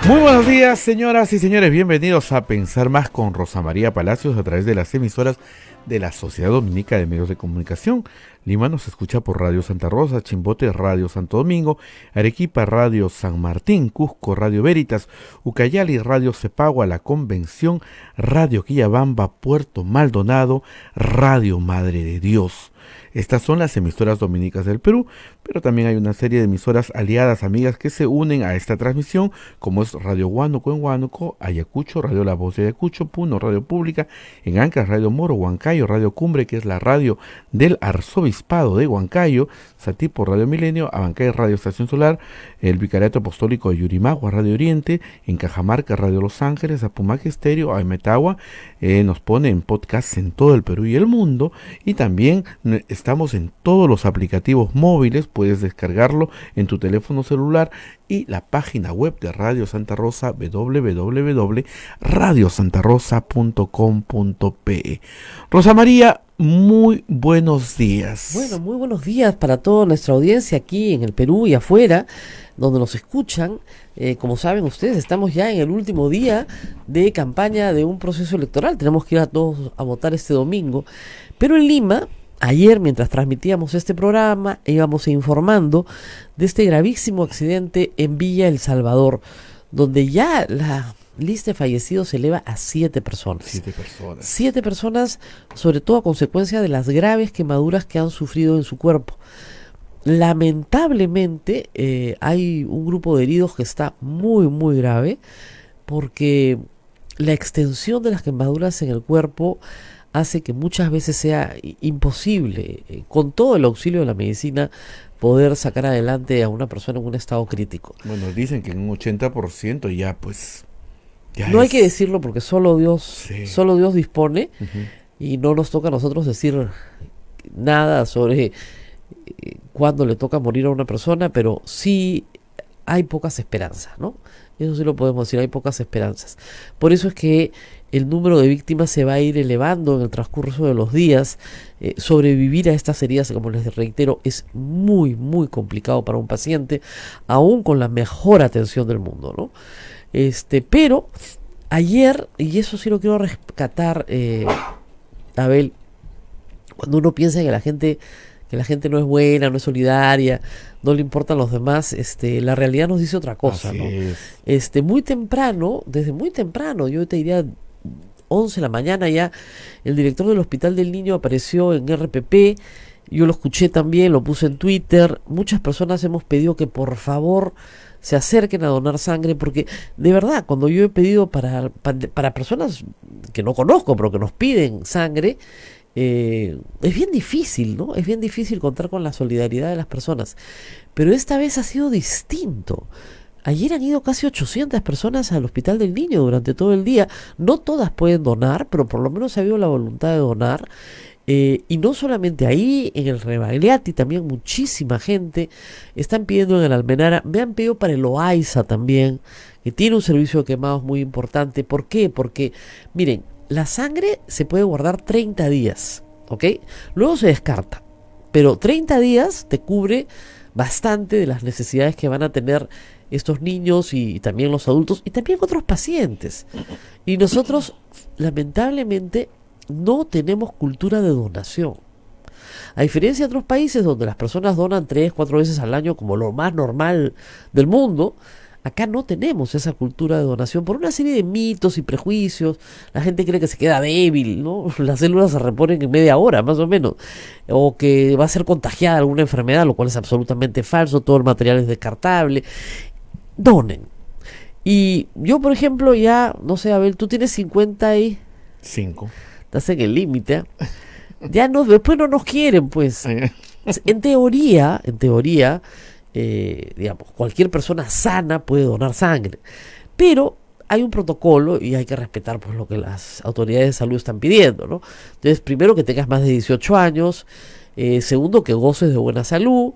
Muy buenos días, señoras y señores. Bienvenidos a Pensar Más con Rosa María Palacios a través de las emisoras de la Sociedad Dominica de Medios de Comunicación. Lima nos escucha por Radio Santa Rosa, Chimbote Radio Santo Domingo, Arequipa Radio San Martín, Cusco Radio Veritas, Ucayali Radio Cepagua, La Convención, Radio Quillabamba, Puerto Maldonado, Radio Madre de Dios. Estas son las emisoras dominicas del Perú, pero también hay una serie de emisoras aliadas, amigas, que se unen a esta transmisión, como es Radio Huánuco en Huánuco, Ayacucho, Radio La Voz de Ayacucho, Puno, Radio Pública, en Ancash, Radio Moro, Huancayo, Radio Cumbre, que es la radio del Arzobispado de Huancayo, Satipo, Radio Milenio, Abancay, Radio Estación Solar, el Vicariato Apostólico de Yurimagua, Radio Oriente, en Cajamarca, Radio Los Ángeles, Apumaque Estéreo, Aimetagua, nos pone en podcast en todo el Perú y el mundo, y también estamos en todos los aplicativos móviles, puedes descargarlo en tu teléfono celular y la página web de Radio Santa Rosa, www.radiosantarosa.com.pe. Rosa María, muy buenos días. Bueno, muy buenos días para toda nuestra audiencia aquí en el Perú y afuera, donde nos escuchan. Como saben ustedes, estamos ya en el último día de campaña de un proceso electoral. Tenemos que ir a todos a votar este domingo. Pero en Lima, ayer, mientras transmitíamos este programa, íbamos informando de este gravísimo accidente en Villa El Salvador, donde ya la lista de fallecidos se eleva a 7 personas. 7 personas. 7 personas, sobre todo a consecuencia de las graves quemaduras que han sufrido en su cuerpo. Lamentablemente, hay un grupo de heridos que está muy, muy grave, porque la extensión de las quemaduras en el cuerpo hace que muchas veces sea imposible, con todo el auxilio de la medicina, poder sacar adelante a una persona en un estado crítico. Bueno, dicen que en un 80% ya pues... No hay que decirlo porque solo Dios dispone, Uh-huh. y no nos toca a nosotros decir nada sobre cuándo le toca morir a una persona, pero sí hay pocas esperanzas, ¿no? Eso sí lo podemos decir, hay pocas esperanzas. Por eso es que el número de víctimas se va a ir elevando en el transcurso de los días. Sobrevivir a estas heridas, como les reitero, es muy, muy complicado para un paciente, aún con la mejor atención del mundo, ¿no? Pero ayer, y eso sí lo quiero rescatar, Abel, cuando uno piensa que la gente no es buena, no es solidaria, no le importan los demás, la realidad nos dice otra cosa, Así ¿no? es. Muy temprano, desde muy temprano, yo te diría 11 de la mañana ya, el director del Hospital del Niño apareció en RPP, yo lo escuché también, lo puse en Twitter. Muchas personas hemos pedido que por favor se acerquen a donar sangre, porque de verdad, cuando yo he pedido para personas que no conozco, pero que nos piden sangre, es bien difícil, ¿no? Es bien difícil contar con la solidaridad de las personas. Pero esta vez ha sido distinto. Ayer han ido casi 800 personas al Hospital del Niño durante todo el día. No todas pueden donar, pero por lo menos ha habido la voluntad de donar. Y no solamente ahí, en el Rebagliati también muchísima gente. Están pidiendo en el Almenara, me han pedido para el Loaiza también, que tiene un servicio de quemados muy importante. ¿Por qué? Porque, miren, la sangre se puede guardar 30 días, ¿ok? Luego se descarta, pero 30 días te cubre bastante de las necesidades que van a tener estos niños y también los adultos y también otros pacientes. Y nosotros, lamentablemente, no tenemos cultura de donación. A diferencia de otros países donde las personas donan 3, 4 veces al año como lo más normal del mundo, acá no tenemos esa cultura de donación por una serie de mitos y prejuicios. La gente cree que se queda débil, ¿no? Las células se reponen en media hora, más o menos. O que va a ser contagiada alguna enfermedad, lo cual es absolutamente falso. Todo el material es descartable. Donen. Y yo, por ejemplo, ya, no sé, Abel, tú tienes 55. Estás en el límite, ¿eh? Ya no, después no nos quieren, pues. En teoría, digamos, cualquier persona sana puede donar sangre, pero hay un protocolo y hay que respetar pues lo que las autoridades de salud están pidiendo, ¿no? Entonces, primero, que tengas más de 18 años, segundo, que goces de buena salud.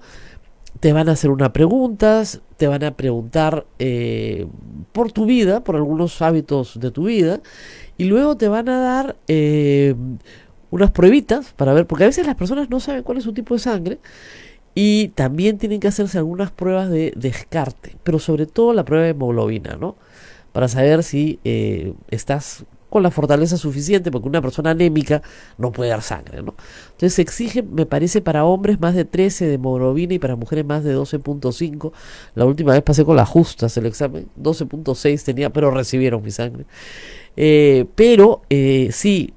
Te van a hacer unas preguntas, te van a preguntar por tu vida, por algunos hábitos de tu vida, y luego te van a dar unas pruebitas para ver, porque a veces las personas no saben cuál es su tipo de sangre, y también tienen que hacerse algunas pruebas de descarte, pero sobre todo la prueba de hemoglobina, ¿no? para saber si estás con la fortaleza suficiente, porque una persona anémica no puede dar sangre, ¿no? Entonces se exige, me parece, para hombres más de 13 de hemoglobina y para mujeres más de 12.5. La última vez pasé con las justas el examen, 12.6 tenía, pero recibieron mi sangre. Sí,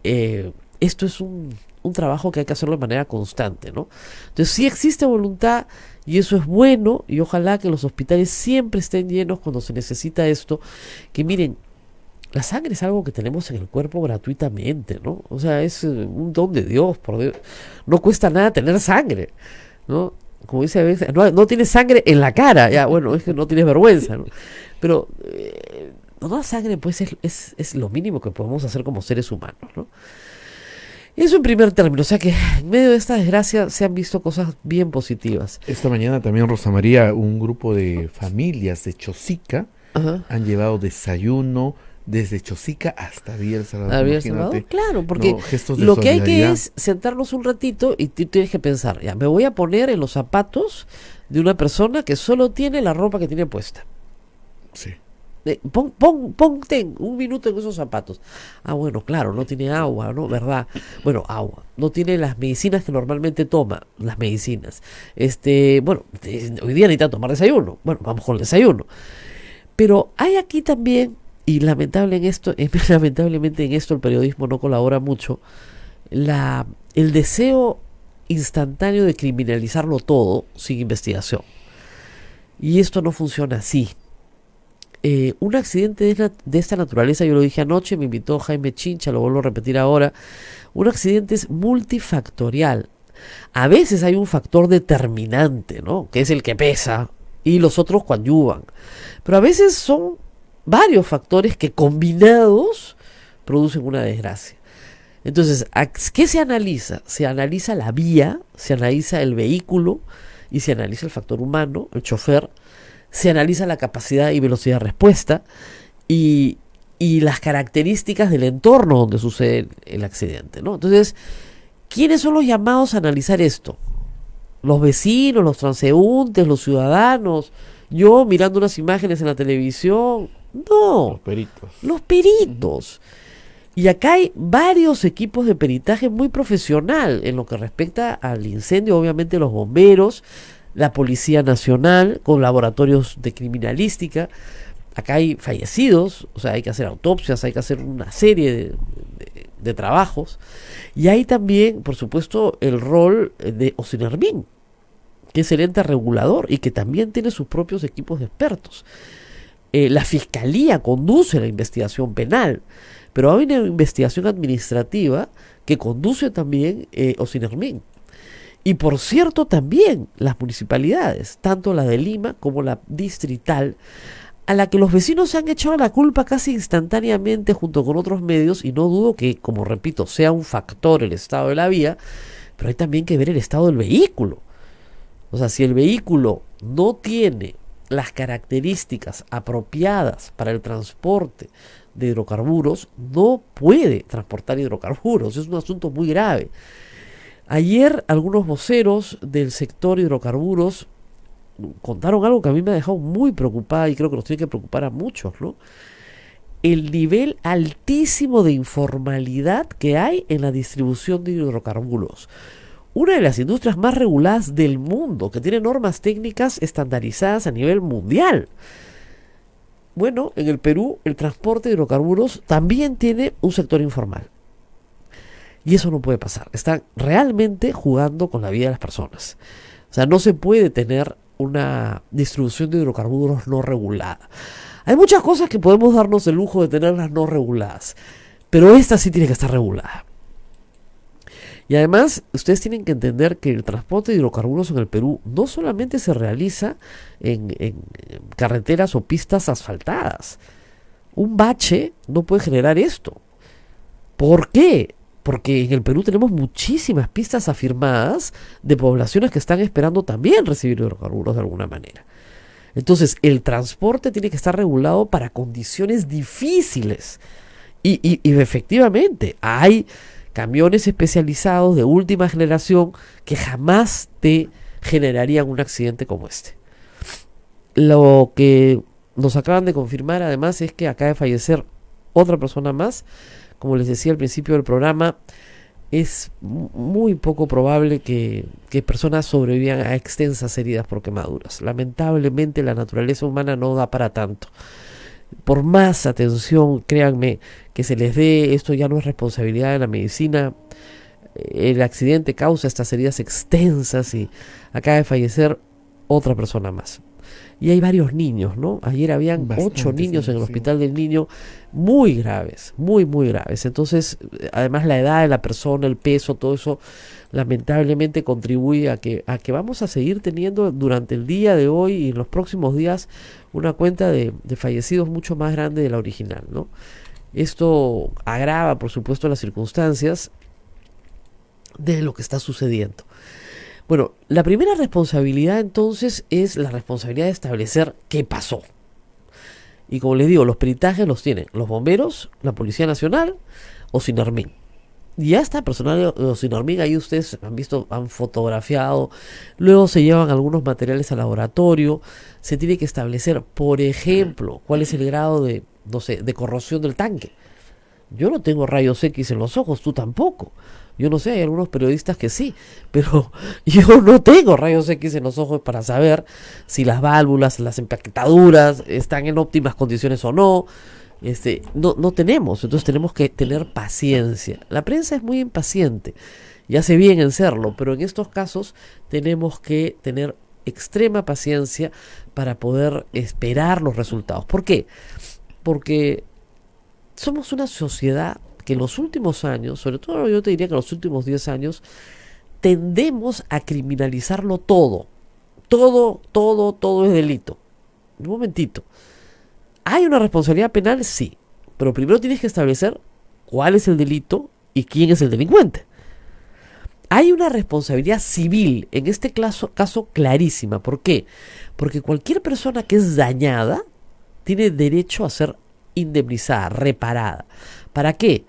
esto es un trabajo que hay que hacerlo de manera constante, ¿no? Entonces sí existe voluntad y eso es bueno, y ojalá que los hospitales siempre estén llenos cuando se necesita esto, que miren, la sangre es algo que tenemos en el cuerpo gratuitamente, ¿no? O sea, es un don de Dios, por Dios. No cuesta nada tener sangre, ¿no? Como dice a veces, no tienes sangre en la cara, ya, bueno, es que no tienes vergüenza, ¿no? Pero donar sangre, pues, es lo mínimo que podemos hacer como seres humanos, ¿no? Eso en primer término, o sea que en medio de esta desgracia se han visto cosas bien positivas. Esta mañana también, Rosa María, un grupo de familias de Chosica Ajá. han llevado desayuno desde Chosica hasta Villa El Salvador. ¿Había Salvador? Claro, porque gestos de lo que hay que solidaridad. es sentarnos un ratito y tú tienes que pensar, ya, me voy a poner en los zapatos de una persona que solo tiene la ropa que tiene puesta. Sí. Ponte un minuto en esos zapatos. Ah, bueno, claro, no tiene agua, ¿no? ¿Verdad? Bueno, agua. No tiene las medicinas que normalmente toma, las medicinas. Bueno, hoy día necesita tomar desayuno. Bueno, vamos con el desayuno. Pero hay aquí también, y lamentablemente en esto el periodismo no colabora mucho, el deseo instantáneo de criminalizarlo todo sin investigación. Y esto no funciona así. Un accidente de esta naturaleza, yo lo dije anoche, me invitó Jaime Chincha, lo vuelvo a repetir ahora, un accidente es multifactorial. A veces hay un factor determinante, ¿no? Que es el que pesa, y los otros coadyuvan. Pero a veces son varios factores que combinados producen una desgracia. Entonces, ¿qué se analiza? Se analiza la vía, se analiza el vehículo y se analiza el factor humano, el chofer, se analiza la capacidad y velocidad de respuesta y las características del entorno donde sucede el accidente, ¿no? Entonces, ¿quiénes son los llamados a analizar esto? Los vecinos, los transeúntes, los ciudadanos, yo mirando unas imágenes en la televisión. No, Los peritos. los peritos. Y acá hay varios equipos de peritaje muy profesional en lo que respecta al incendio, obviamente los bomberos, la Policía Nacional, con laboratorios de criminalística. Acá hay fallecidos, o sea, hay que hacer autopsias, hay que hacer una serie de trabajos. Y hay también, por supuesto, el rol de Ocinermin, que es el ente regulador y que también tiene sus propios equipos de expertos. La Fiscalía conduce la investigación penal, pero hay una investigación administrativa que conduce también Ocinermin. Y por cierto también las municipalidades, tanto la de Lima como la distrital, a la que los vecinos se han echado la culpa casi instantáneamente junto con otros medios, y no dudo que, como repito, sea un factor el estado de la vía, pero hay también que ver el estado del vehículo. O sea, si el vehículo no tiene las características apropiadas para el transporte de hidrocarburos, no puede transportar hidrocarburos. Es un asunto muy grave. Ayer algunos voceros del sector hidrocarburos contaron algo que a mí me ha dejado muy preocupada y creo que nos tiene que preocupar a muchos, ¿no? El nivel altísimo de informalidad que hay en la distribución de hidrocarburos. Una de las industrias más reguladas del mundo, que tiene normas técnicas estandarizadas a nivel mundial. Bueno, en el Perú el transporte de hidrocarburos también tiene un sector informal. Y eso no puede pasar. Están realmente jugando con la vida de las personas. O sea, no se puede tener una distribución de hidrocarburos no regulada. Hay muchas cosas que podemos darnos el lujo de tenerlas no reguladas, pero esta sí tiene que estar regulada. Y además, ustedes tienen que entender que el transporte de hidrocarburos en el Perú no solamente se realiza en carreteras o pistas asfaltadas. Un bache no puede generar esto. ¿Por qué? Porque en el Perú tenemos muchísimas pistas afirmadas de poblaciones que están esperando también recibir hidrocarburos de alguna manera. Entonces, el transporte tiene que estar regulado para condiciones difíciles. Y efectivamente, hay camiones especializados de última generación que jamás te generarían un accidente como este. Lo que nos acaban de confirmar además es que acaba de fallecer otra persona más. Como les decía al principio del programa, es muy poco probable que personas sobrevivan a extensas heridas por quemaduras. Lamentablemente la naturaleza humana no da para tanto. Por más atención, créanme, que se les dé, esto ya no es responsabilidad de la medicina. El accidente causa estas heridas extensas y acaba de fallecer otra persona más. Y hay varios niños, ¿no? Ayer habían 8 niños en el Hospital del Niño, muy graves, muy graves. Entonces, además la edad de la persona, el peso, todo eso, lamentablemente contribuye a que vamos a seguir teniendo durante el día de hoy y en los próximos días una cuenta de fallecidos mucho más grande de la original, ¿no? Esto agrava, por supuesto, las circunstancias de lo que está sucediendo. Bueno, la primera responsabilidad entonces es la responsabilidad de establecer qué pasó. Y como les digo, los peritajes los tienen los bomberos, la Policía Nacional o Sinarmín. Ya está personal de Sinarmín, ahí ustedes han visto, han fotografiado, luego se llevan algunos materiales al laboratorio, se tiene que establecer, por ejemplo, cuál es el grado de, no sé, de corrosión del tanque. Yo no tengo rayos X en los ojos, tú tampoco. Yo no sé, hay algunos periodistas que sí, pero yo no tengo rayos X en los ojos para saber si las válvulas, las empaquetaduras están en óptimas condiciones o no. No tenemos, entonces tenemos que tener paciencia. La prensa es muy impaciente y hace bien en serlo, pero en estos casos tenemos que tener extrema paciencia para poder esperar los resultados. ¿Por qué? Porque somos una sociedad que en los últimos años, sobre todo yo te diría que en los últimos 10 años, tendemos a criminalizarlo todo. Todo es delito. Un momentito. ¿Hay una responsabilidad penal? Sí. Pero primero tienes que establecer cuál es el delito y quién es el delincuente. Hay una responsabilidad civil, en este caso clarísima. ¿Por qué? Porque cualquier persona que es dañada tiene derecho a ser indemnizada, reparada. ¿Para qué?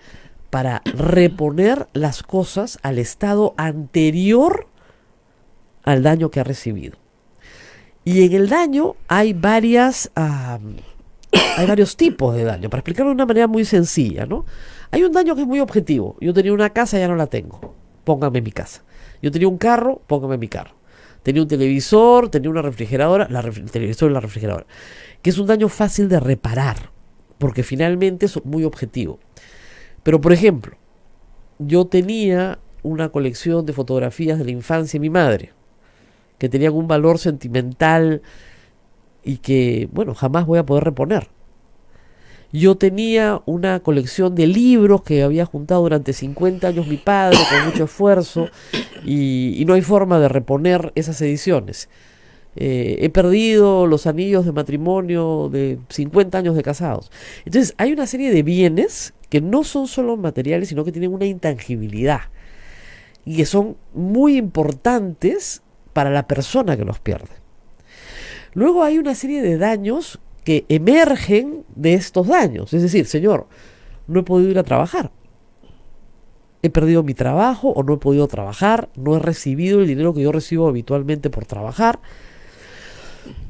Para reponer las cosas al estado anterior al daño que ha recibido. Y en el daño hay varios tipos de daño. Para explicarlo de una manera muy sencilla, ¿no? Hay un daño que es muy objetivo. Yo tenía una casa, ya no la tengo. Póngame mi casa. Yo tenía un carro, póngame mi carro. Tenía un televisor, tenía una refrigeradora, el televisor y la refrigeradora. Que es un daño fácil de reparar, porque finalmente es muy objetivo. Pero, por ejemplo, yo tenía una colección de fotografías de la infancia de mi madre, que tenían un valor sentimental y que, bueno, jamás voy a poder reponer. Yo tenía una colección de libros que había juntado durante 50 años mi padre con mucho esfuerzo y no hay forma de reponer esas ediciones. He perdido los anillos de matrimonio de 50 años de casados. Entonces hay una serie de bienes que no son solo materiales, sino que tienen una intangibilidad y que son muy importantes para la persona que los pierde. Luego hay una serie de daños que emergen de estos daños. Es decir, señor, no he podido ir a trabajar. He perdido mi trabajo o no he podido trabajar, no he recibido el dinero que yo recibo habitualmente por trabajar.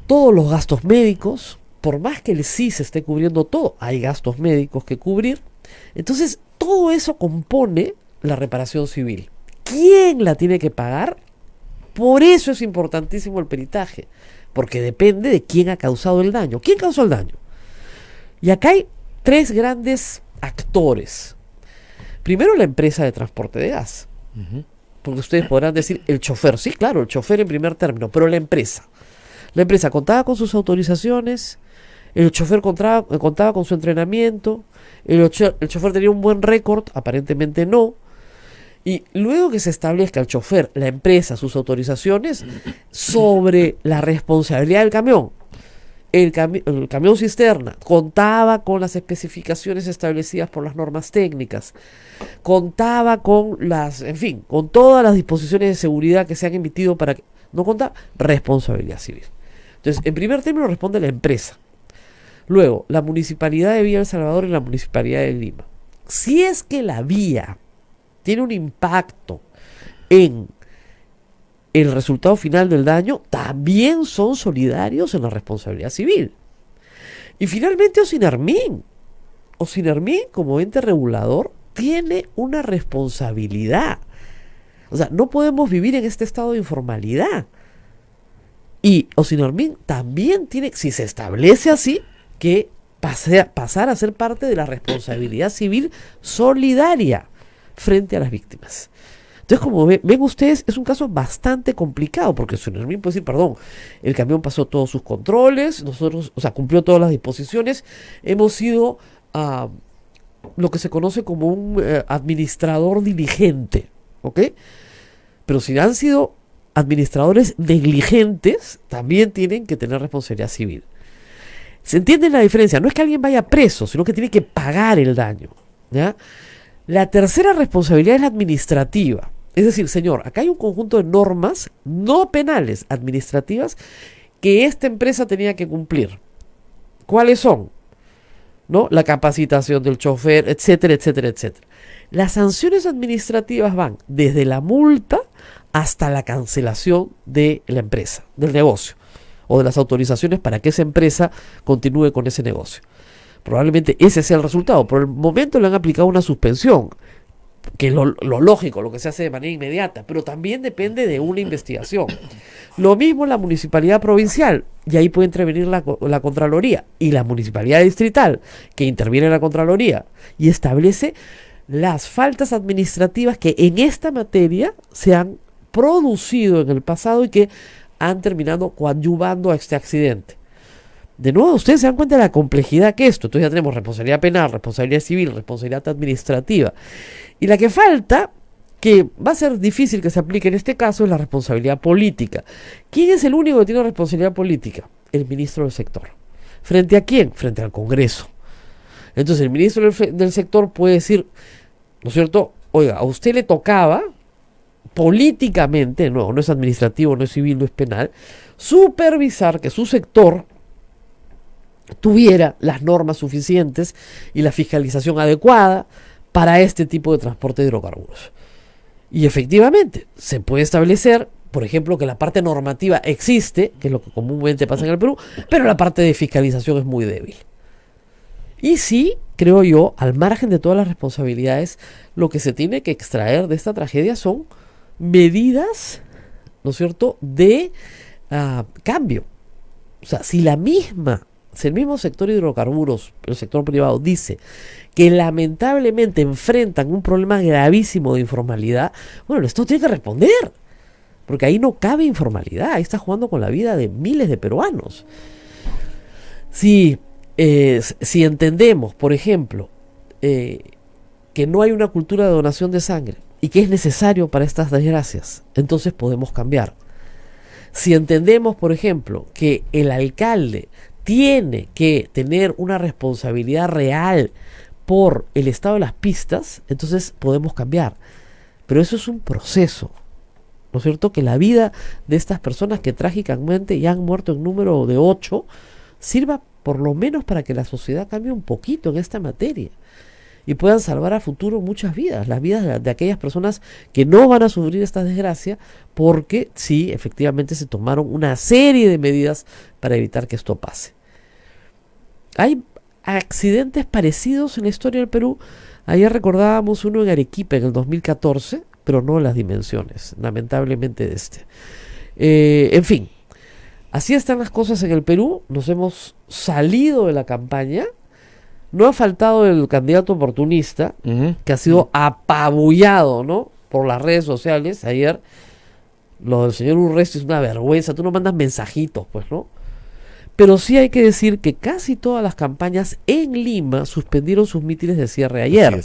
Todos los gastos médicos, por más que el SIS esté cubriendo todo, hay gastos médicos que cubrir. Entonces, todo eso compone la reparación civil. ¿Quién la tiene que pagar? Por eso es importantísimo el peritaje, porque depende de quién ha causado el daño. ¿Quién causó el daño? Y acá hay 3 grandes actores. Primero, la empresa de transporte de gas. Porque ustedes podrán decir, el chofer. Sí, claro, el chofer en primer término, pero la empresa. La empresa contaba con sus autorizaciones, el chofer contaba con su entrenamiento, el chofer tenía un buen récord, aparentemente no. Y luego que se establezca el chofer, la empresa, sus autorizaciones, sobre la responsabilidad del camión, el camión cisterna contaba con las especificaciones establecidas por las normas técnicas, contaba con con todas las disposiciones de seguridad que se han emitido para que no contaba, responsabilidad civil. Entonces, en primer término responde la empresa. Luego, la Municipalidad de Villa El Salvador y la Municipalidad de Lima. Si es que la vía tiene un impacto en el resultado final del daño, también son solidarios en la responsabilidad civil. Y finalmente Osinermin como ente regulador tiene una responsabilidad. O sea, no podemos vivir en este estado de informalidad. Y Osinermin también tiene, si se establece así, que pasar a ser parte de la responsabilidad civil solidaria frente a las víctimas. Entonces, como ven ustedes, es un caso bastante complicado, porque Osinermin puede decir, perdón, el camión pasó todos sus controles, nosotros, o sea, cumplió todas las disposiciones, hemos sido lo que se conoce como un administrador diligente, ¿ok? Pero si han sido administradores negligentes, también tienen que tener responsabilidad civil. ¿Se entiende la diferencia? No es que alguien vaya preso, sino que tiene que pagar el daño, ¿ya? La tercera responsabilidad es la administrativa. Es decir, señor, acá hay un conjunto de normas no penales, administrativas, que esta empresa tenía que cumplir. ¿Cuáles son? ¿No? La capacitación del chofer, etcétera, etcétera, etcétera. Las sanciones administrativas van desde la multa hasta la cancelación de la empresa, del negocio, o de las autorizaciones para que esa empresa continúe con ese negocio. Probablemente ese sea el resultado. Por el momento le han aplicado una suspensión, que es lo lógico, lo que se hace de manera inmediata, pero también depende de una investigación. Lo mismo la municipalidad provincial, y ahí puede intervenir la Contraloría, y la municipalidad distrital, que interviene en la Contraloría, y establece las faltas administrativas que en esta materia se han producido en el pasado y que han terminado coadyuvando a este accidente. De nuevo, ustedes se dan cuenta de la complejidad que es esto. Entonces ya tenemos responsabilidad penal, responsabilidad civil, responsabilidad administrativa. Y la que falta, que va a ser difícil que se aplique en este caso, es la responsabilidad política. ¿Quién es el único que tiene responsabilidad política? El ministro del sector. ¿Frente a quién? Frente al Congreso. Entonces el ministro del sector puede decir, ¿no es cierto? Oiga, a usted le tocaba políticamente, no es administrativo, no es civil, no es penal, supervisar que su sector tuviera las normas suficientes y la fiscalización adecuada para este tipo de transporte de hidrocarburos. Y efectivamente, se puede establecer, por ejemplo, que la parte normativa existe, que es lo que comúnmente pasa en el Perú, pero la parte de fiscalización es muy débil. Y sí, creo yo, al margen de todas las responsabilidades, lo que se tiene que extraer de esta tragedia son medidas, ¿no es cierto?, de cambio. O sea, si el mismo sector hidrocarburos, el sector privado, dice que lamentablemente enfrentan un problema gravísimo de informalidad, bueno, el Estado tiene que responder, porque ahí no cabe informalidad, ahí está jugando con la vida de miles de peruanos. Si entendemos, por ejemplo, que no hay una cultura de donación de sangre y que es necesario para estas desgracias, entonces podemos cambiar. Si entendemos, por ejemplo, que el alcalde tiene que tener una responsabilidad real por el estado de las pistas, entonces podemos cambiar. Pero eso es un proceso, ¿no es cierto? Que la vida de estas personas que trágicamente ya han muerto en número de 8 sirva por lo menos para que la sociedad cambie un poquito en esta materia y puedan salvar a futuro muchas vidas, las vidas de aquellas personas que no van a sufrir esta desgracia, porque sí, efectivamente se tomaron una serie de medidas para evitar que esto pase. Hay accidentes parecidos en la historia del Perú. Ayer recordábamos uno en Arequipa en el 2014, pero no las dimensiones, lamentablemente, de este. En fin, así están las cosas en el Perú. Nos hemos salido de la campaña. No ha faltado el candidato oportunista, que ha sido apabullado, ¿no?, por las redes sociales. Ayer, lo del señor Urresti es una vergüenza. Tú no mandas mensajitos, pues, ¿no? Pero sí hay que decir que casi todas las campañas en Lima suspendieron sus mítines de cierre ayer,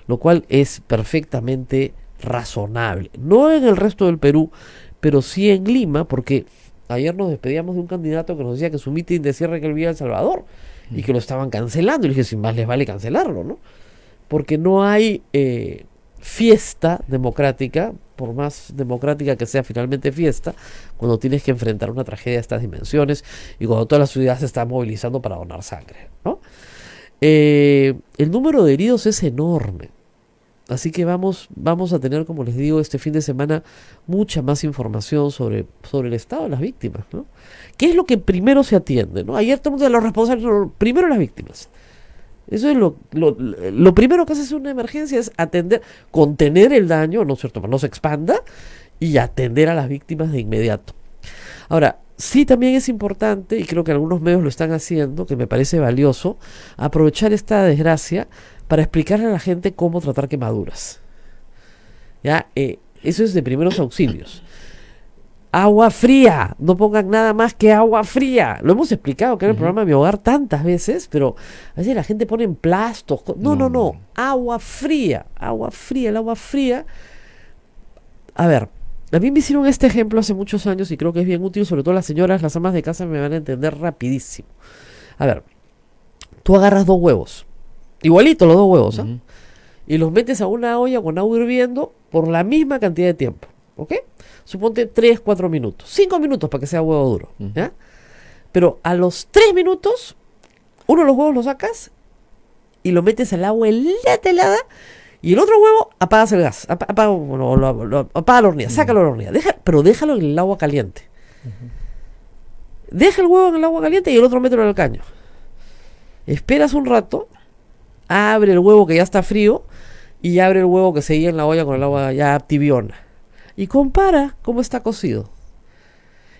lo cual es perfectamente razonable. No en el resto del Perú, pero sí en Lima, porque ayer nos despedíamos de un candidato que nos decía que su mitin de cierre que él vivía en El Salvador y que lo estaban cancelando. Y le dije, sin más les vale cancelarlo, ¿no? Porque no hay fiesta democrática, por más democrática que sea finalmente fiesta, cuando tienes que enfrentar una tragedia de estas dimensiones y cuando toda la ciudad se está movilizando para donar sangre, ¿no? El número de heridos es enorme. Así que vamos a tener, como les digo, este fin de semana mucha más información sobre el estado de las víctimas, ¿no? ¿Qué es lo que primero se atiende, ¿no? Ayer todo el mundo de los responsables, no, primero las víctimas. Eso es lo primero que hace una emergencia, es atender, contener el daño, ¿no es cierto?, para no se expanda, y atender a las víctimas de inmediato. Ahora, sí también es importante, y creo que algunos medios lo están haciendo, que me parece valioso, aprovechar esta desgracia para explicarle a la gente cómo tratar quemaduras. ¿Ya? Eso es de primeros auxilios. Agua fría, no pongan nada más que agua fría. Lo hemos explicado que en el programa Mi Hogar tantas veces, pero a veces la gente pone emplastos. No. Agua fría, el agua fría. A ver, a mí me hicieron este ejemplo hace muchos años y creo que es bien útil, sobre todo las señoras, las amas de casa me van a entender rapidísimo. A ver, tú agarras 2 huevos, igualito los 2 huevos, ¿eh? Y los metes a una olla con agua hirviendo por la misma cantidad de tiempo, ¿ok? Suponte 3, 4 minutos, 5 minutos para que sea huevo duro, ¿ya? Pero a los 3 minutos, uno de los huevos lo sacas y lo metes al agua helada, y el otro huevo apagas el gas, apaga la hornilla, sácalo de la hornilla, pero déjalo en el agua caliente. Deja el huevo en el agua caliente y el otro mételo en el caño. Esperas un rato, abre el huevo que ya está frío y abre el huevo que seguía en la olla con el agua ya tibiona. Y compara cómo está cocido.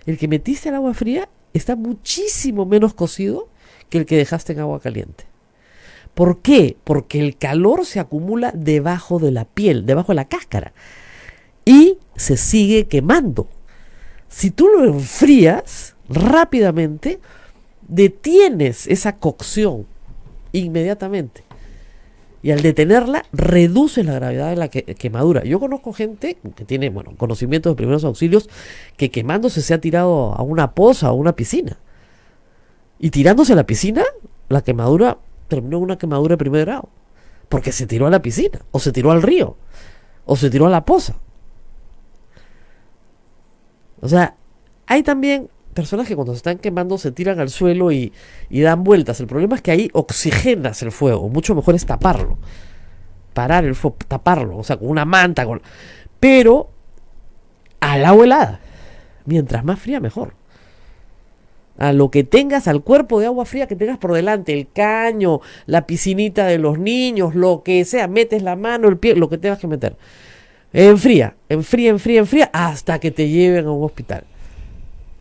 El que metiste al agua fría está muchísimo menos cocido que el que dejaste en agua caliente. ¿Por qué? Porque el calor se acumula debajo de la piel, debajo de la cáscara, y se sigue quemando. Si tú lo enfrías rápidamente, detienes esa cocción inmediatamente. Y al detenerla, reduces la gravedad de la quemadura. Yo conozco gente que tiene, conocimientos de primeros auxilios, que quemándose se ha tirado a una poza o a una piscina. Y tirándose a la piscina, la quemadura terminó en una quemadura de primer grado. Porque se tiró a la piscina, o se tiró al río, o se tiró a la poza. O sea, hay también personas que cuando se están quemando se tiran al suelo y dan vueltas. El problema es que ahí oxigenas el fuego. Mucho mejor es taparlo. Parar el fuego, taparlo. O sea, con una manta. Pero al agua helada. Mientras más fría, mejor. A lo que tengas, al cuerpo de agua fría que tengas por delante, el caño, la piscinita de los niños, lo que sea, metes la mano, el pie, lo que tengas que meter. Enfría, hasta que te lleven a un hospital.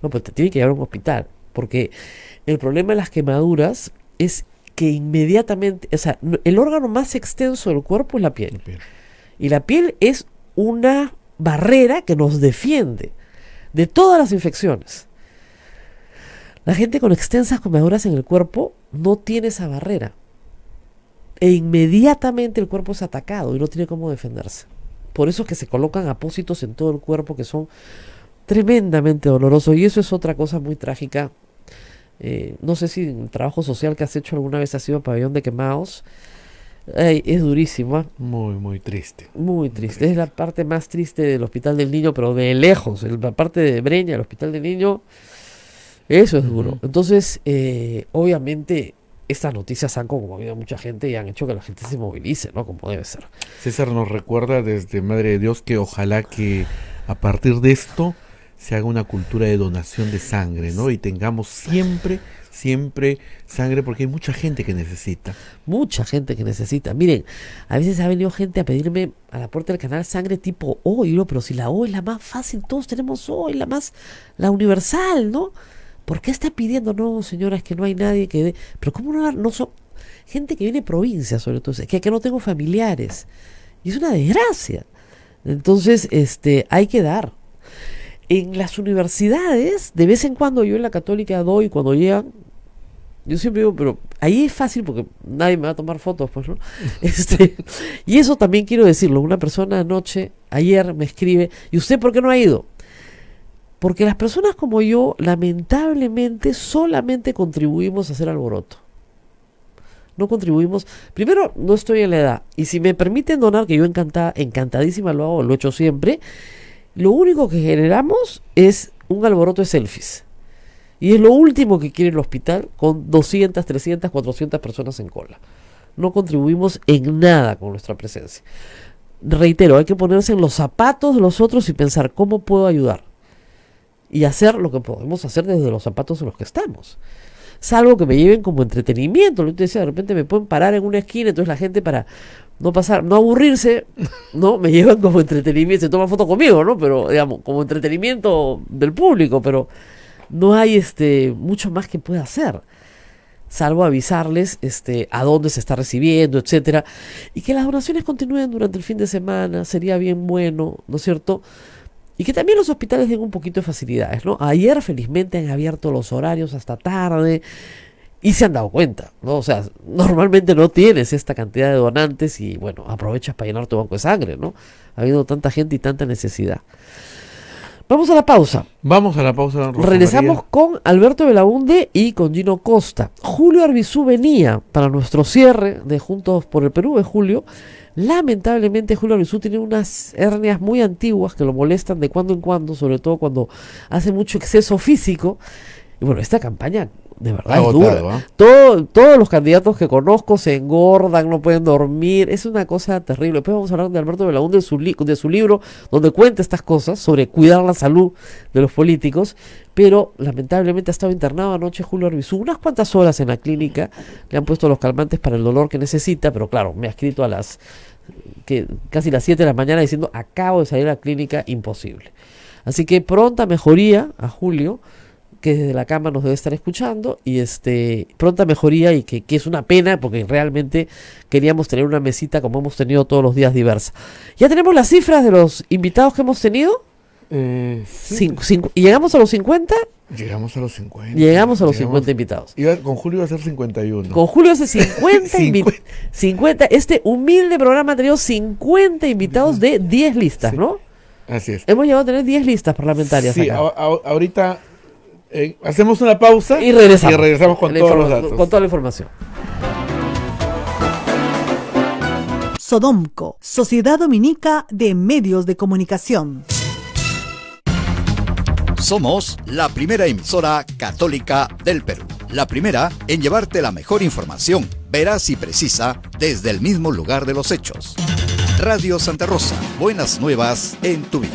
No, pues te tiene que llevar a un hospital, porque el problema de las quemaduras es que inmediatamente, o sea, el órgano más extenso del cuerpo es la piel. Y la piel es una barrera que nos defiende de todas las infecciones. La gente con extensas quemaduras en el cuerpo no tiene esa barrera. E inmediatamente el cuerpo es atacado y no tiene cómo defenderse. Por eso es que se colocan apósitos en todo el cuerpo que son tremendamente doloroso, y eso es otra cosa muy trágica. No sé si el trabajo social que has hecho alguna vez ha sido Pabellón de Quemados. Es durísimo. Muy triste. Muy triste. Es la parte más triste del Hospital del Niño, pero de lejos. La parte de Breña, el Hospital del Niño, eso es duro. Entonces, obviamente, estas noticias han conmovido a mucha gente y han hecho que la gente se movilice, ¿no? Como debe ser. César nos recuerda desde Madre de Dios que ojalá que a partir de esto se haga una cultura de donación de sangre, ¿no? Y tengamos siempre sangre, porque hay mucha gente que necesita. Mucha gente que necesita. Miren, a veces ha venido gente a pedirme a la puerta del canal sangre tipo O, y yo, pero si la O es la más fácil, todos tenemos O, y la universal, ¿no? ¿Por qué está pidiendo? No, señora, es que no hay nadie que dé. Pero ¿cómo no son gente que viene de provincia, sobre todo? Es que no tengo familiares. Y es una desgracia. Entonces, hay que dar. En las universidades, de vez en cuando, yo en la Católica doy, cuando llegan, yo siempre digo, pero ahí es fácil porque nadie me va a tomar fotos, pues, ¿no? Y eso también quiero decirlo. Una persona ayer me escribe, ¿y usted por qué no ha ido? Porque las personas como yo, lamentablemente, solamente contribuimos a hacer alboroto. No contribuimos. Primero, no estoy en la edad. Y si me permiten donar, que yo encantadísima lo hago, lo he hecho siempre, lo único que generamos es un alboroto de selfies. Y es lo último que quiere el hospital, con 200, 300, 400 personas en cola. No contribuimos en nada con nuestra presencia. reitero, hay que ponerse en los zapatos de los otros y pensar cómo puedo ayudar. Y hacer lo que podemos hacer desde los zapatos en los que estamos. Salvo que me lleven como entretenimiento. Lo que te decía, de repente me pueden parar en una esquina, entonces la gente para no aburrirse, ¿no? Me llevan como entretenimiento, se toman fotos conmigo, ¿no? Pero, digamos, como entretenimiento del público, pero no hay mucho más que pueda hacer. Salvo avisarles a dónde se está recibiendo, etcétera. Y que las donaciones continúen durante el fin de semana, sería bien bueno, ¿no es cierto? Y que también los hospitales den un poquito de facilidades, ¿no? Ayer felizmente han abierto los horarios hasta tarde y se han dado cuenta, ¿no? O sea, normalmente no tienes esta cantidad de donantes y, bueno, aprovechas para llenar tu banco de sangre, ¿no? Ha habido tanta gente y tanta necesidad. Vamos a la pausa. Vamos a la pausa, don Rosa Regresamos María. con Alberto Belaunde y con Gino Costa. Julio Arbizu venía para nuestro cierre de Juntos por el Perú de julio. Lamentablemente Julio Arbizu tiene unas hernias muy antiguas que lo molestan de cuando en cuando, sobre todo cuando hace mucho exceso físico. Y bueno, esta campaña de verdad es dura. ¿Eh? Todos los candidatos que conozco se engordan, no pueden dormir. Es una cosa terrible. Después vamos a hablar de Alberto Belaúnde, de su libro, donde cuenta estas cosas sobre cuidar la salud de los políticos. Pero lamentablemente ha estado internado anoche Julio Arbizu unas cuantas horas en la clínica. Le han puesto los calmantes para el dolor que necesita, pero claro, me ha escrito a casi las 7 de la mañana diciendo: acabo de salir a la clínica, imposible. Así que pronta mejoría a Julio, que desde la cama nos debe estar escuchando, y pronta mejoría, y que es una pena porque realmente queríamos tener una mesita como hemos tenido todos los días diversa. Ya tenemos las cifras de los invitados que hemos tenido. Sí. ¿Y llegamos a los 50? Llegamos a los 50. Llegamos a los 50 invitados. Con Julio iba a ser 51. Con Julio hace 50. Este humilde programa ha tenido 50 invitados de 10 listas, Sí. ¿no? Así es. Hemos llegado a tener 10 listas parlamentarias Sí, acá. ahorita hacemos una pausa Y regresamos. con todos los datos. Con toda la información. Sodomco, Sociedad Dominica de Medios de Comunicación. Somos la primera emisora católica del Perú. La primera en llevarte la mejor información, veraz y precisa, desde el mismo lugar de los hechos. Radio Santa Rosa, buenas nuevas en tu vida.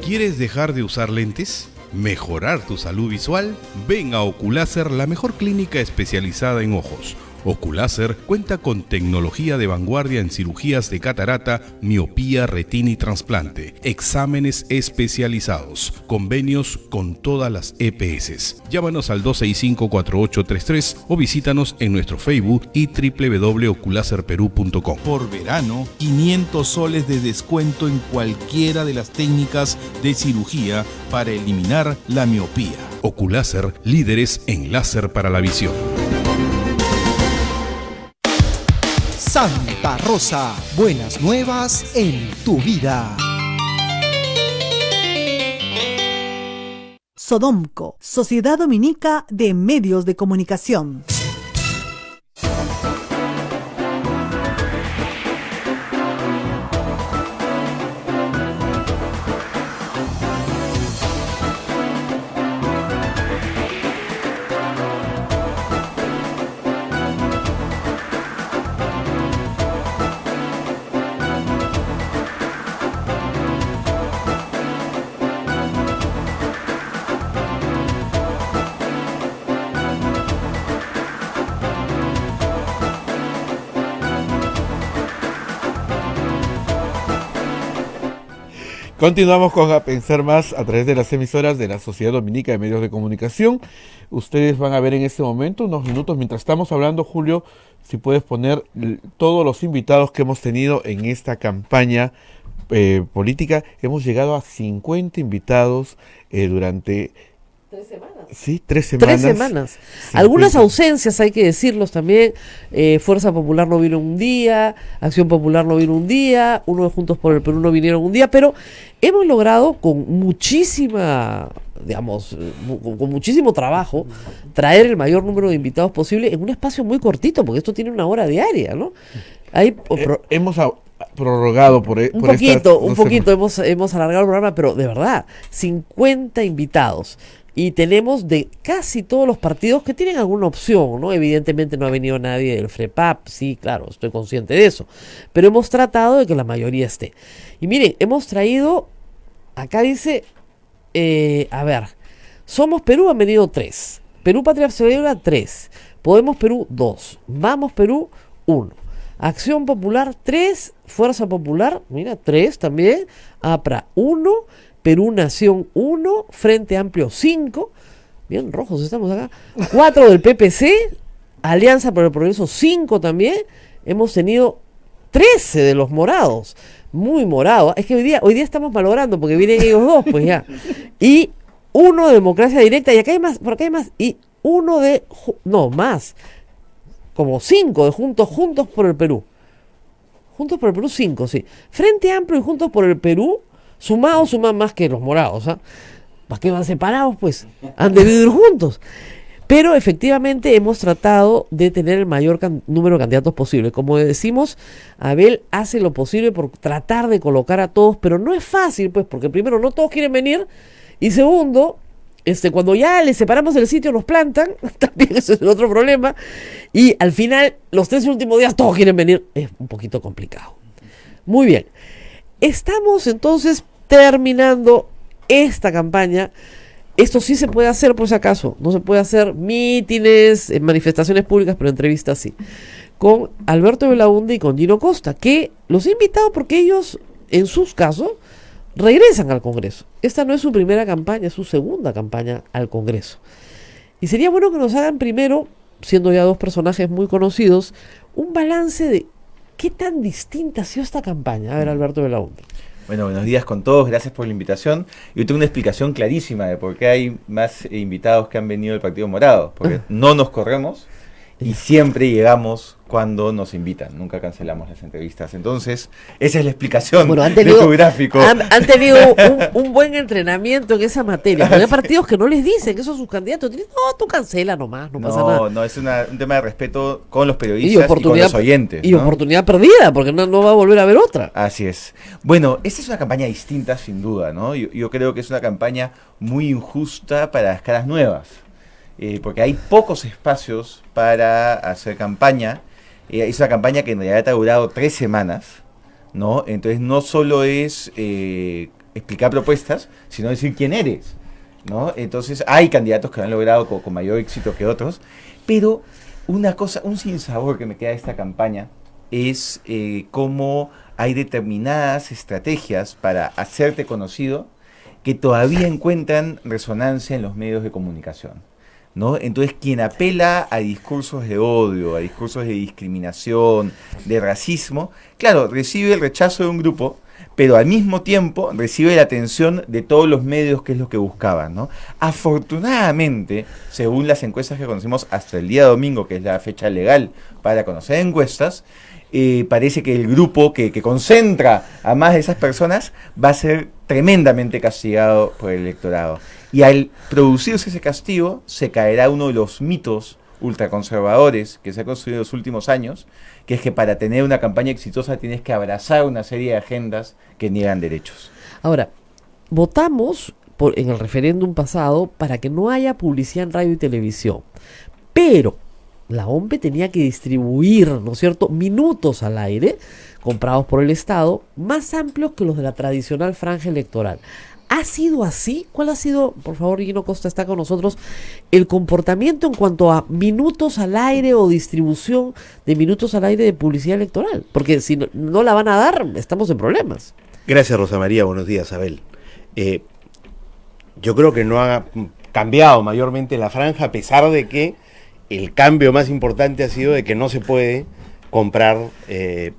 ¿Quieres dejar de usar lentes? ¿Mejorar tu salud visual? Ven a Oculáser, la mejor clínica especializada en ojos. Oculáser cuenta con tecnología de vanguardia en cirugías de catarata, miopía, retina y trasplante, exámenes especializados, convenios con todas las EPS. Llámanos al 265-4833 o visítanos en nuestro Facebook y www.oculaserperú.com. Por verano, 500 soles de descuento en cualquiera de las técnicas de cirugía para eliminar la miopía. Oculáser, líderes en láser para la visión. Santa Rosa, buenas nuevas en tu vida. Sodomco, Sociedad Dominica de Medios de Comunicación. Continuamos con A Pensar Más a través de las emisoras de la Sociedad Dominica de Medios de Comunicación. Ustedes van a ver en este momento, unos minutos, mientras estamos hablando, Julio, si puedes poner todos los invitados que hemos tenido en esta campaña política. Hemos llegado a 50 invitados durante... 3 semanas. Sí, 3 semanas. 3 semanas. 50. Algunas ausencias, hay que decirlos también. Fuerza Popular no vino un día, Acción Popular no vino un día, uno de Juntos por el Perú no vinieron un día, pero hemos logrado con muchísima, digamos, con muchísimo trabajo, traer el mayor número de invitados posible en un espacio muy cortito, porque esto tiene 1 hora diaria, ¿no? Hay Hemos prorrogado por un poquito, hemos alargado el programa, pero de verdad, 50 invitados y tenemos de casi todos los partidos que tienen alguna opción, ¿no? Evidentemente no ha venido nadie del FREPAP, sí, claro, estoy consciente de eso, pero hemos tratado de que la mayoría esté. Y miren, hemos traído, acá dice, a ver, Somos Perú han venido 3, Perú Patria Segura 3, Podemos Perú 2, Vamos Perú 1, Acción Popular 3, Fuerza Popular, mira, 3 también, APRA 1, Perú Nación 1, Frente Amplio 5, bien rojos estamos acá, 4 del PPC, Alianza por el Progreso 5 también, hemos tenido 13 de los morados, muy morado, es que hoy día estamos malogrando porque vienen ellos dos, pues ya, y 1 de Democracia Directa, y acá hay más, por acá hay más, y 1 de, no, más, como 5 de Juntos por el Perú. Juntos por el Perú 5, sí. Frente Amplio y Juntos por el Perú, suman más que los morados, ¿ah? ¿Para qué van separados, pues? Han debido ir juntos. Pero efectivamente hemos tratado de tener el mayor número de candidatos posible. Como decimos, Abel hace lo posible por tratar de colocar a todos, pero no es fácil, pues, porque primero no todos quieren venir, y segundo, cuando ya les separamos el sitio nos plantan, también eso es el otro problema, y al final, los 3 últimos días todos quieren venir, es un poquito complicado. Muy bien, estamos entonces terminando esta campaña. Esto sí se puede hacer, por si acaso, no se puede hacer mítines, manifestaciones públicas, pero entrevistas sí, con Alberto Belaunde y con Gino Costa, que los he invitado porque ellos, en sus casos, regresan al Congreso. Esta no es su primera campaña, es su segunda campaña al Congreso. Y sería bueno que nos hagan primero, siendo ya 2 personajes muy conocidos, un balance de qué tan distinta ha sido esta campaña. A ver, Alberto Belaunde. Bueno, buenos días con todos, gracias por la invitación. Yo tengo una explicación clarísima de por qué hay más invitados que han venido del Partido Morado, porque no nos corremos y siempre llegamos cuando nos invitan, nunca cancelamos las entrevistas. Entonces, esa es la explicación de tu gráfico. Han tenido un buen entrenamiento en esa materia, porque hay partidos que no les dicen que son sus candidatos, no, tú cancela nomás, no pasa nada. No, es un tema de respeto con los periodistas y con los oyentes. Y oportunidad perdida, porque no va a volver a haber otra. Así es. Bueno, esta es una campaña distinta, sin duda, ¿no? Yo creo que es una campaña muy injusta para las caras nuevas, porque hay pocos espacios para hacer campaña. Es una campaña que en realidad ha durado 3 semanas, ¿no? Entonces no solo es explicar propuestas, sino decir quién eres, ¿no? Entonces hay candidatos que lo han logrado con mayor éxito que otros, pero una cosa, un sinsabor que me queda de esta campaña es cómo hay determinadas estrategias para hacerte conocido que todavía encuentran resonancia en los medios de comunicación, ¿no? Entonces, quien apela a discursos de odio, a discursos de discriminación, de racismo, claro, recibe el rechazo de un grupo, pero al mismo tiempo recibe la atención de todos los medios, que es lo que buscaban, ¿no? Afortunadamente, según las encuestas que conocemos hasta el día domingo, que es la fecha legal para conocer encuestas, parece que el grupo que concentra a más de esas personas va a ser tremendamente castigado por el electorado. Y al producirse ese castigo, se caerá uno de los mitos ultraconservadores que se ha construido en los últimos años, que es que para tener una campaña exitosa tienes que abrazar una serie de agendas que niegan derechos. Ahora, votamos en el referéndum pasado para que no haya publicidad en radio y televisión, pero la OMPE tenía que distribuir, ¿no es cierto?, minutos al aire, comprados por el Estado, más amplios que los de la tradicional franja electoral. ¿Ha sido así? ¿Cuál ha sido, por favor, Gino Costa está con nosotros, el comportamiento en cuanto a minutos al aire o distribución de minutos al aire de publicidad electoral? Porque si no la van a dar, estamos en problemas. Gracias, Rosa María. Buenos días, Abel. Yo creo que no ha cambiado mayormente la franja, a pesar de que el cambio más importante ha sido de que no se puede comprar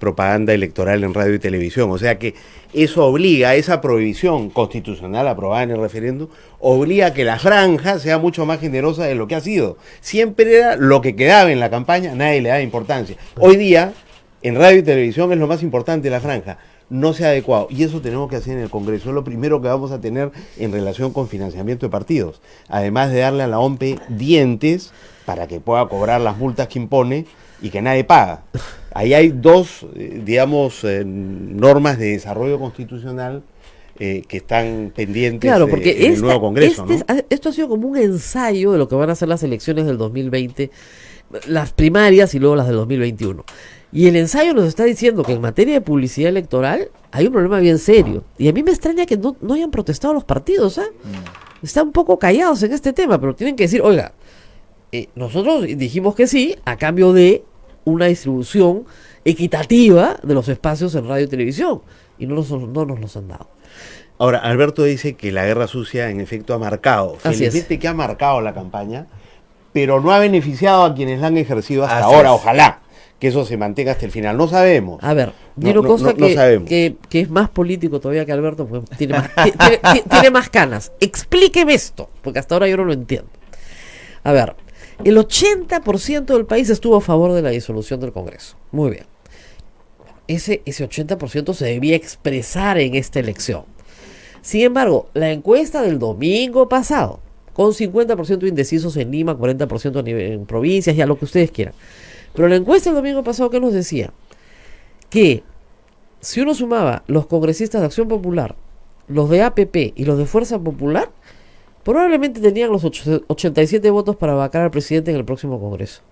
propaganda electoral en radio y televisión. O sea que eso obliga, esa prohibición constitucional aprobada en el referéndum, obliga a que la franja sea mucho más generosa de lo que ha sido. Siempre era lo que quedaba en la campaña, nadie le daba importancia. Hoy día, en radio y televisión es lo más importante la franja. No se ha adecuado, y eso tenemos que hacer en el Congreso. Es lo primero que vamos a tener en relación con financiamiento de partidos. Además de darle a la OMPE dientes para que pueda cobrar las multas que impone y que nadie paga. Ahí hay 2, normas de desarrollo constitucional que están pendientes Claro, porque en el nuevo Congreso, ¿no? esto ha sido como un ensayo de lo que van a ser las elecciones del 2020, las primarias y luego las del 2021. Y el ensayo nos está diciendo que en materia de publicidad electoral hay un problema bien serio. Y a mí me extraña que no hayan protestado los partidos, ¿eh? Están un poco callados en este tema, pero tienen que decir, oiga, nosotros dijimos que sí a cambio de una distribución equitativa de los espacios en radio y televisión. Y no nos los han dado. Ahora, Alberto dice que la guerra sucia en efecto ha marcado. Así es. Felizmente que ha marcado la campaña, pero no ha beneficiado a quienes la han ejercido hasta Así ahora. es. Ojalá que eso se mantenga hasta el final. No sabemos. A ver, No, Dino no, Costa, no sabemos. que es más político todavía que Alberto, pues tiene más canas. Explíqueme esto, porque hasta ahora yo no lo entiendo. A ver, el 80% del país estuvo a favor de la disolución del Congreso. Muy bien. Ese 80% se debía expresar en esta elección. Sin embargo, la encuesta del domingo pasado, con 50% indecisos en Lima, 40% en provincias, ya lo que ustedes quieran. Pero la encuesta del domingo pasado, ¿qué nos decía? Que si uno sumaba los congresistas de Acción Popular, los de APP y los de Fuerza Popular, probablemente tenían los 87 votos para vacar al presidente en el próximo Congreso.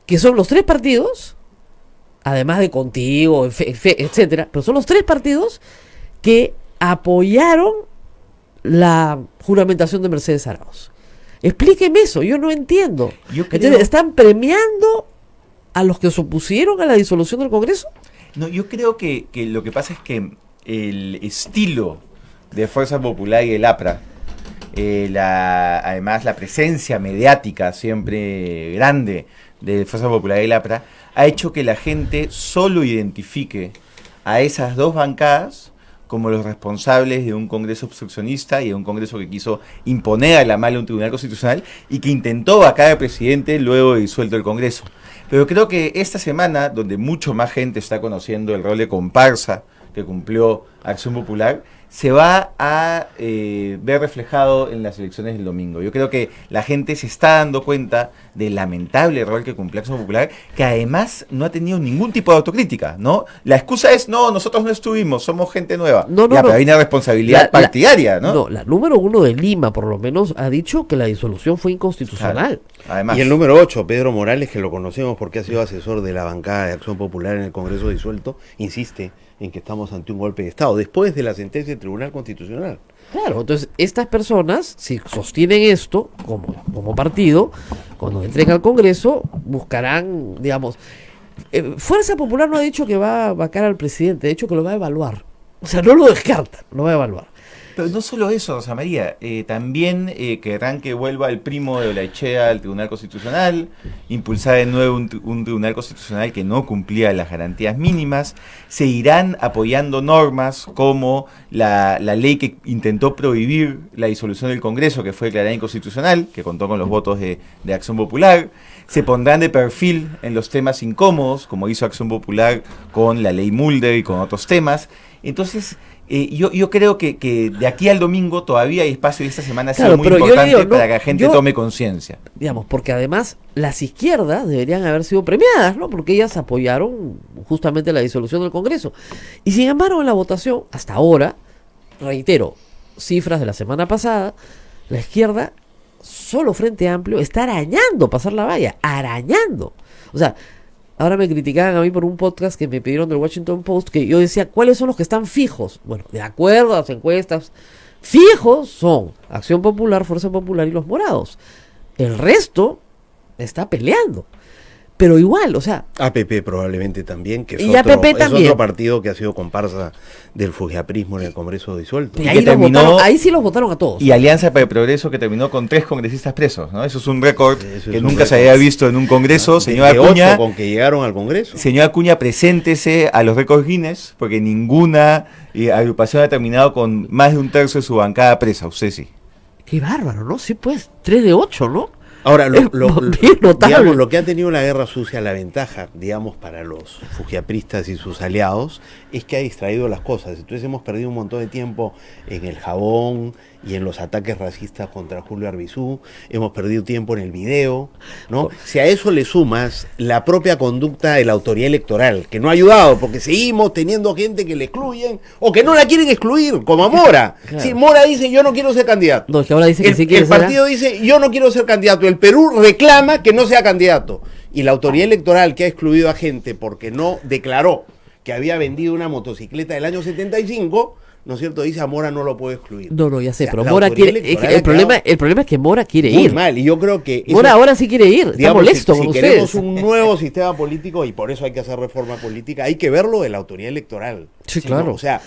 Que son los tres partidos, además de Contigo, etcétera, pero son los tres partidos que apoyaron la juramentación de Mercedes Arauz. Explíqueme eso, yo no entiendo. Entonces, ¿están premiando a los que se opusieron a la disolución del Congreso? No, yo creo que lo que pasa es que el estilo de Fuerza Popular y el APRA, además la presencia mediática siempre grande de Fuerza Popular y el APRA, ha hecho que la gente solo identifique a esas dos bancadas como los responsables de un Congreso obstruccionista y de un Congreso que quiso imponer a la mala un tribunal constitucional y que intentó vacar al presidente luego de disuelto el Congreso. Pero creo que esta semana, donde mucho más gente está conociendo el rol de comparsa que cumplió Acción Popular, se va a ver reflejado en las elecciones del domingo. Yo creo que la gente se está dando cuenta del lamentable rol que cumplió Acción Popular, que además no ha tenido ningún tipo de autocrítica, ¿no? La excusa es, no, nosotros no estuvimos, somos gente nueva. Pero hay una responsabilidad partidaria, ¿no? No, la número 1 de Lima, por lo menos, ha dicho que la disolución fue inconstitucional. Claro. Además. Y el número 8, Pedro Morales, que lo conocemos porque ha sido asesor de la bancada de Acción Popular en el Congreso disuelto, insiste en que estamos ante un golpe de Estado, después de la sentencia del Tribunal Constitucional. Claro, entonces estas personas, si sostienen esto como partido, cuando entren al Congreso, buscarán, digamos, Fuerza Popular no ha dicho que va a vacar al presidente, ha dicho que lo va a evaluar. O sea, no lo descarta, lo va a evaluar. Pero no solo eso, Rosa María, también querrán que vuelva el primo de Olaechea al Tribunal Constitucional, impulsar de nuevo un Tribunal Constitucional que no cumplía las garantías mínimas, se irán apoyando normas como la ley que intentó prohibir la disolución del Congreso, que fue declarada inconstitucional, que contó con los votos de Acción Popular, se pondrán de perfil en los temas incómodos, como hizo Acción Popular con la ley Mulder y con otros temas. Entonces, yo creo que de aquí al domingo todavía hay espacio y esta semana ha sido muy importante para que la gente tome conciencia. Digamos, porque además las izquierdas deberían haber sido premiadas, ¿no? Porque ellas apoyaron justamente la disolución del Congreso. Y sin embargo, en la votación, hasta ahora, reitero, cifras de la semana pasada, la izquierda, solo Frente Amplio, está arañando pasar la valla, arañando. O sea, ahora me criticaban a mí por un podcast que me pidieron del Washington Post, que yo decía, ¿cuáles son los que están fijos? Bueno, de acuerdo a las encuestas, fijos son Acción Popular, Fuerza Popular y los morados. El resto está peleando. Pero igual, o sea... APP probablemente también, que es, otro partido que ha sido comparsa del fujiaprismo en el Congreso disuelto. Y ahí sí los votaron a todos. Y Alianza para el Progreso, que terminó con 3 congresistas presos, ¿no? Eso es un récord que nunca se había visto en un Congreso. Señor Acuña, 8 con que llegaron al Congreso. Señor Acuña, preséntese a los récords Guinness, porque ninguna agrupación ha terminado con más de un tercio de su bancada presa. Usted sí. Qué bárbaro, ¿no? Sí, pues, 3 de 8, ¿no? Ahora, digamos, lo que ha tenido la guerra sucia, la ventaja, digamos, para los fujiapristas y sus aliados, es que ha distraído las cosas. Entonces hemos perdido un montón de tiempo en el jabón y en los ataques racistas contra Julio Arbizú, hemos perdido tiempo en el video, ¿no? Si a eso le sumas la propia conducta de la autoridad electoral, que no ha ayudado, porque seguimos teniendo gente que le excluyen o que no la quieren excluir, como a Mora. Claro. Si Mora dice yo no quiero ser candidato. No, es que ahora dice que sí quiere el ser. partido dice yo no quiero ser candidato. El Perú reclama que no sea candidato. Y la autoridad electoral que ha excluido a gente porque no declaró que había vendido una motocicleta del año 75, ¿no es cierto? Dice a Mora no lo puedo excluir. No, ya sé, O sea, pero la Mora autoridad quiere. electoral El problema es que Mora quiere muy ir. mal, y yo creo que eso, Mora ahora sí quiere ir. Está digamos, molesto si con queremos ustedes. un nuevo sistema político, y por eso hay que hacer reforma política, hay que verlo de la autoridad electoral. Sí, claro. ¿no? O sea,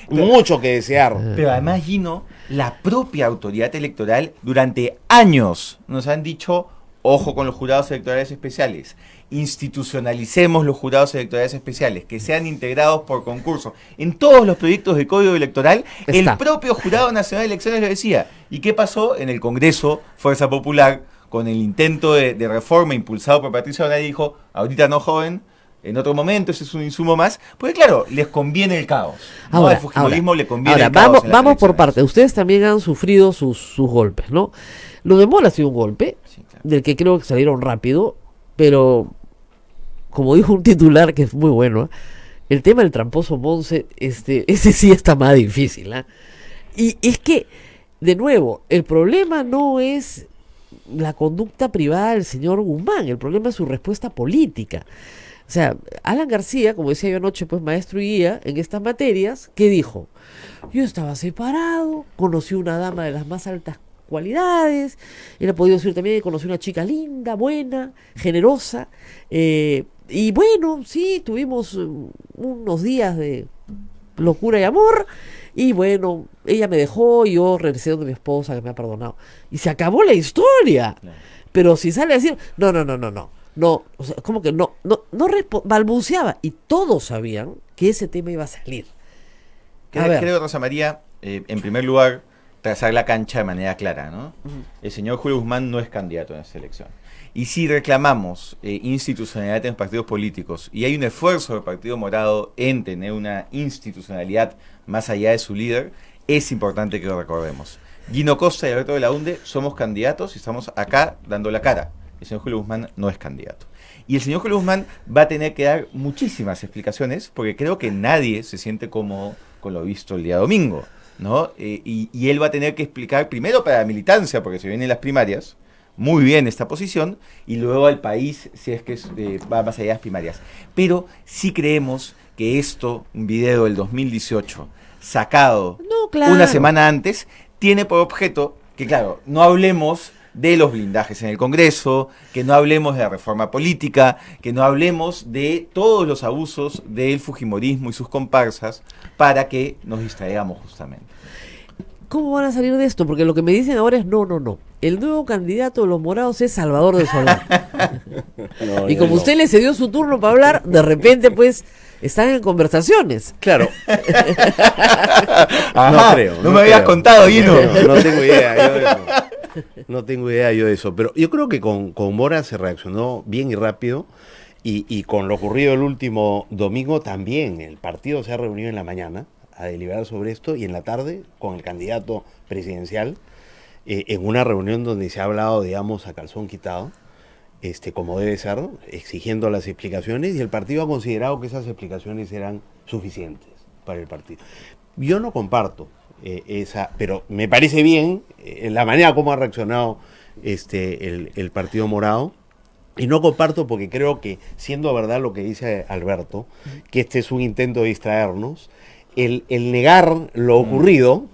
mucho que desear. Pero además, Gino, la propia autoridad electoral durante años nos han dicho, ojo con los jurados electorales especiales, institucionalicemos los jurados electorales especiales, que sean integrados por concurso. En todos los proyectos de código electoral, Está. el propio Jurado Nacional de Elecciones lo decía. ¿Y qué pasó? En el Congreso, Fuerza Popular, con el intento de reforma impulsado por Patricia Donay, dijo, ahorita no, joven, en otro momento, ese es un insumo más, porque claro, les conviene el caos. ¿no? Al fujimorismo le conviene el caos. Vamos, en las vamos por elecciones. partes. Ustedes también han sufrido sus golpes, ¿no? Lo de Mora ha sido un golpe, Sí, claro. del que creo que salieron rápido, pero como dijo un titular que es muy bueno, ¿eh? El tema del tramposo Monse, ese sí está más difícil, ¿ah? Y es que, de nuevo, el problema no es la conducta privada del señor Guzmán, el problema es su respuesta política. O sea, Alan García, como decía yo anoche, pues maestro y guía en estas materias, ¿qué dijo? Yo estaba separado, conocí una dama de las más altas cualidades, él ha podido decir también que conocí una chica linda, buena, generosa, y bueno, sí, tuvimos unos días de locura y amor, y bueno, ella me dejó y yo regresé donde mi esposa que me ha perdonado. Y se acabó la historia. Claro. Pero si sale a decir, no, o sea, como que balbuceaba, y todos sabían que ese tema iba a salir. A ver. Creo, Rosa María, en primer lugar, trazar la cancha de manera clara, ¿no? El señor Julio Guzmán no es candidato en esta elección. Y si reclamamos institucionalidad en los partidos políticos, y hay un esfuerzo del Partido Morado en tener una institucionalidad más allá de su líder, es importante que lo recordemos. Gino Costa y Alberto Belaunde somos candidatos y estamos acá dando la cara. El señor Julio Guzmán no es candidato. Y el señor Julio Guzmán va a tener que dar muchísimas explicaciones, porque creo que nadie se siente cómodo con lo visto el día domingo, ¿no? Y él va a tener que explicar primero para la militancia, porque se vienen las primarias, muy bien esta posición, y luego al país, si es que va más allá de las primarias. Pero sí creemos que esto, un video del 2018, sacado No, claro. una semana antes, tiene por objeto que, claro, no hablemos de los blindajes en el Congreso, que no hablemos de la reforma política, que no hablemos de todos los abusos del fujimorismo y sus comparsas, para que nos distraigamos justamente. ¿Cómo van a salir de esto? Porque lo que me dicen ahora es no. El nuevo candidato de los morados es Salvador de Solá. Y como usted le cedió su turno para hablar, de repente pues están en conversaciones. Claro. Ajá, No creo. no me habías contado, Guino. No tengo idea yo de eso. No tengo idea yo de eso. Pero yo creo que con Mora se reaccionó bien y rápido. Y con lo ocurrido el último domingo también. El partido se ha reunido en la mañana a deliberar sobre esto, y en la tarde con el candidato presidencial, en una reunión donde se ha hablado, digamos, a calzón quitado, como debe ser, exigiendo las explicaciones, y el partido ha considerado que esas explicaciones eran suficientes para el partido. Yo no comparto pero me parece bien la manera como ha reaccionado el Partido Morado, y no comparto porque creo que, siendo verdad lo que dice Alberto, que este es un intento de distraernos, el negar lo ocurrido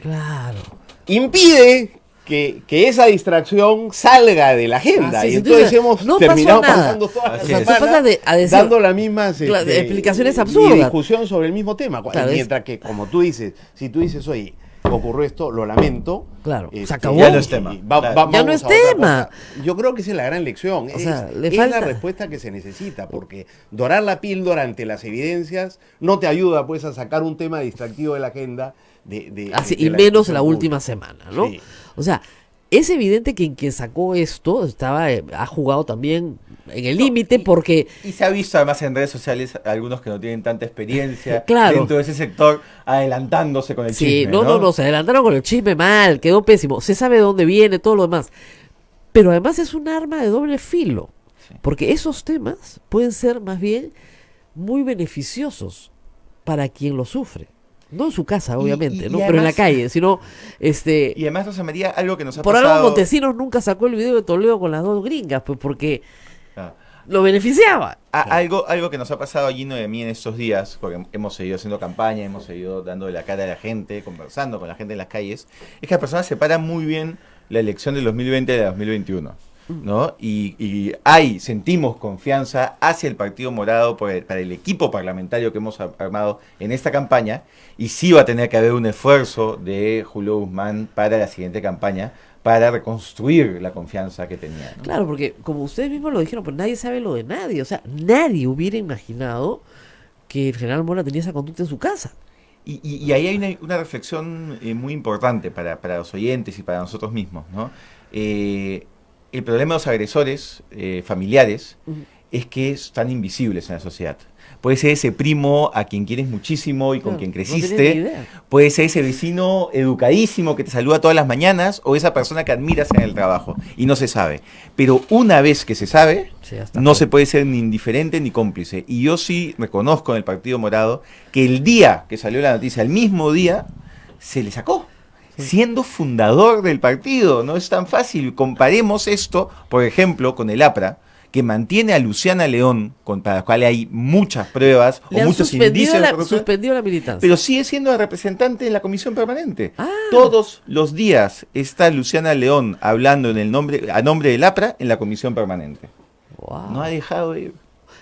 Claro. impide que esa distracción salga de la agenda. Sí, y sí, entonces tú- hemos no terminado pasó nada. pasando todas Así las es. semanas Se trata a decir, dando las mismas explicaciones y absurdas. discusión sobre el mismo tema. Claro, Mientras que, como tú dices, si tú dices, oye, ocurrió esto, lo lamento. Claro, se acabó. Ya no es tema. Claro. Ya no vamos es a otra tema. cosa. Yo creo que esa es la gran lección. O sea, le es falta- la respuesta que se necesita, porque dorar la píldora ante las evidencias no te ayuda pues a sacar un tema distractivo de la agenda. Así, de y la menos discusión la pública. última semana, ¿no? Sí. O sea, es evidente que quien sacó esto ha jugado también en el límite porque... Y se ha visto además en redes sociales algunos que no tienen tanta experiencia Claro. dentro de ese sector adelantándose con el Sí, chisme, no, se adelantaron con el chisme mal, quedó pésimo, se sabe de dónde viene, todo lo demás. Pero además es un arma de doble filo, porque esos temas pueden ser más bien muy beneficiosos para quien lo sufre. No en su casa, obviamente, y ¿no? además, pero en la calle, sino... Y además, Rosa María, algo que nos ha por pasado... algo Montesinos nunca sacó el video de Toledo con las dos gringas, pues porque Ah. lo beneficiaba. Algo que nos ha pasado a Gino y a mí en estos días, porque hemos seguido haciendo campaña, hemos seguido dando la cara a la gente, conversando con la gente en las calles, es que las personas separan muy bien la elección del 2020 de la 2021, ¿no? Y sentimos confianza hacia el Partido Morado para el equipo parlamentario que hemos armado en esta campaña, y sí va a tener que haber un esfuerzo de Julio Guzmán para la siguiente campaña, para reconstruir la confianza que tenía, ¿no? Claro, porque como ustedes mismos lo dijeron, pues nadie sabe lo de nadie. O sea, nadie hubiera imaginado que el general Mora tenía esa conducta en su casa. Y ahí hay una reflexión muy importante para los oyentes y para nosotros mismos, ¿no? El problema de los agresores familiares es que están invisibles en la sociedad. Puede ser ese primo a quien quieres muchísimo y con quien No tenés creciste. ni idea. Puede ser ese vecino educadísimo que te saluda todas las mañanas, o esa persona que admiras en el trabajo y no se sabe. Pero una vez que se sabe, Sí, hasta no se puede ser ni indiferente ni cómplice. Y yo sí reconozco en el Partido Morado que el día que salió la noticia, el mismo día, se le sacó. Siendo fundador del partido, no es tan fácil. Comparemos esto, por ejemplo, con el APRA, que mantiene a Luciana León, para la cual hay muchas pruebas Le o han muchos suspendido indicios de la, corrupción, suspendido la militancia. pero sigue siendo la representante en la comisión permanente. Ah. Todos los días está Luciana León hablando a nombre del APRA en la comisión permanente. Wow. No ha dejado de ir.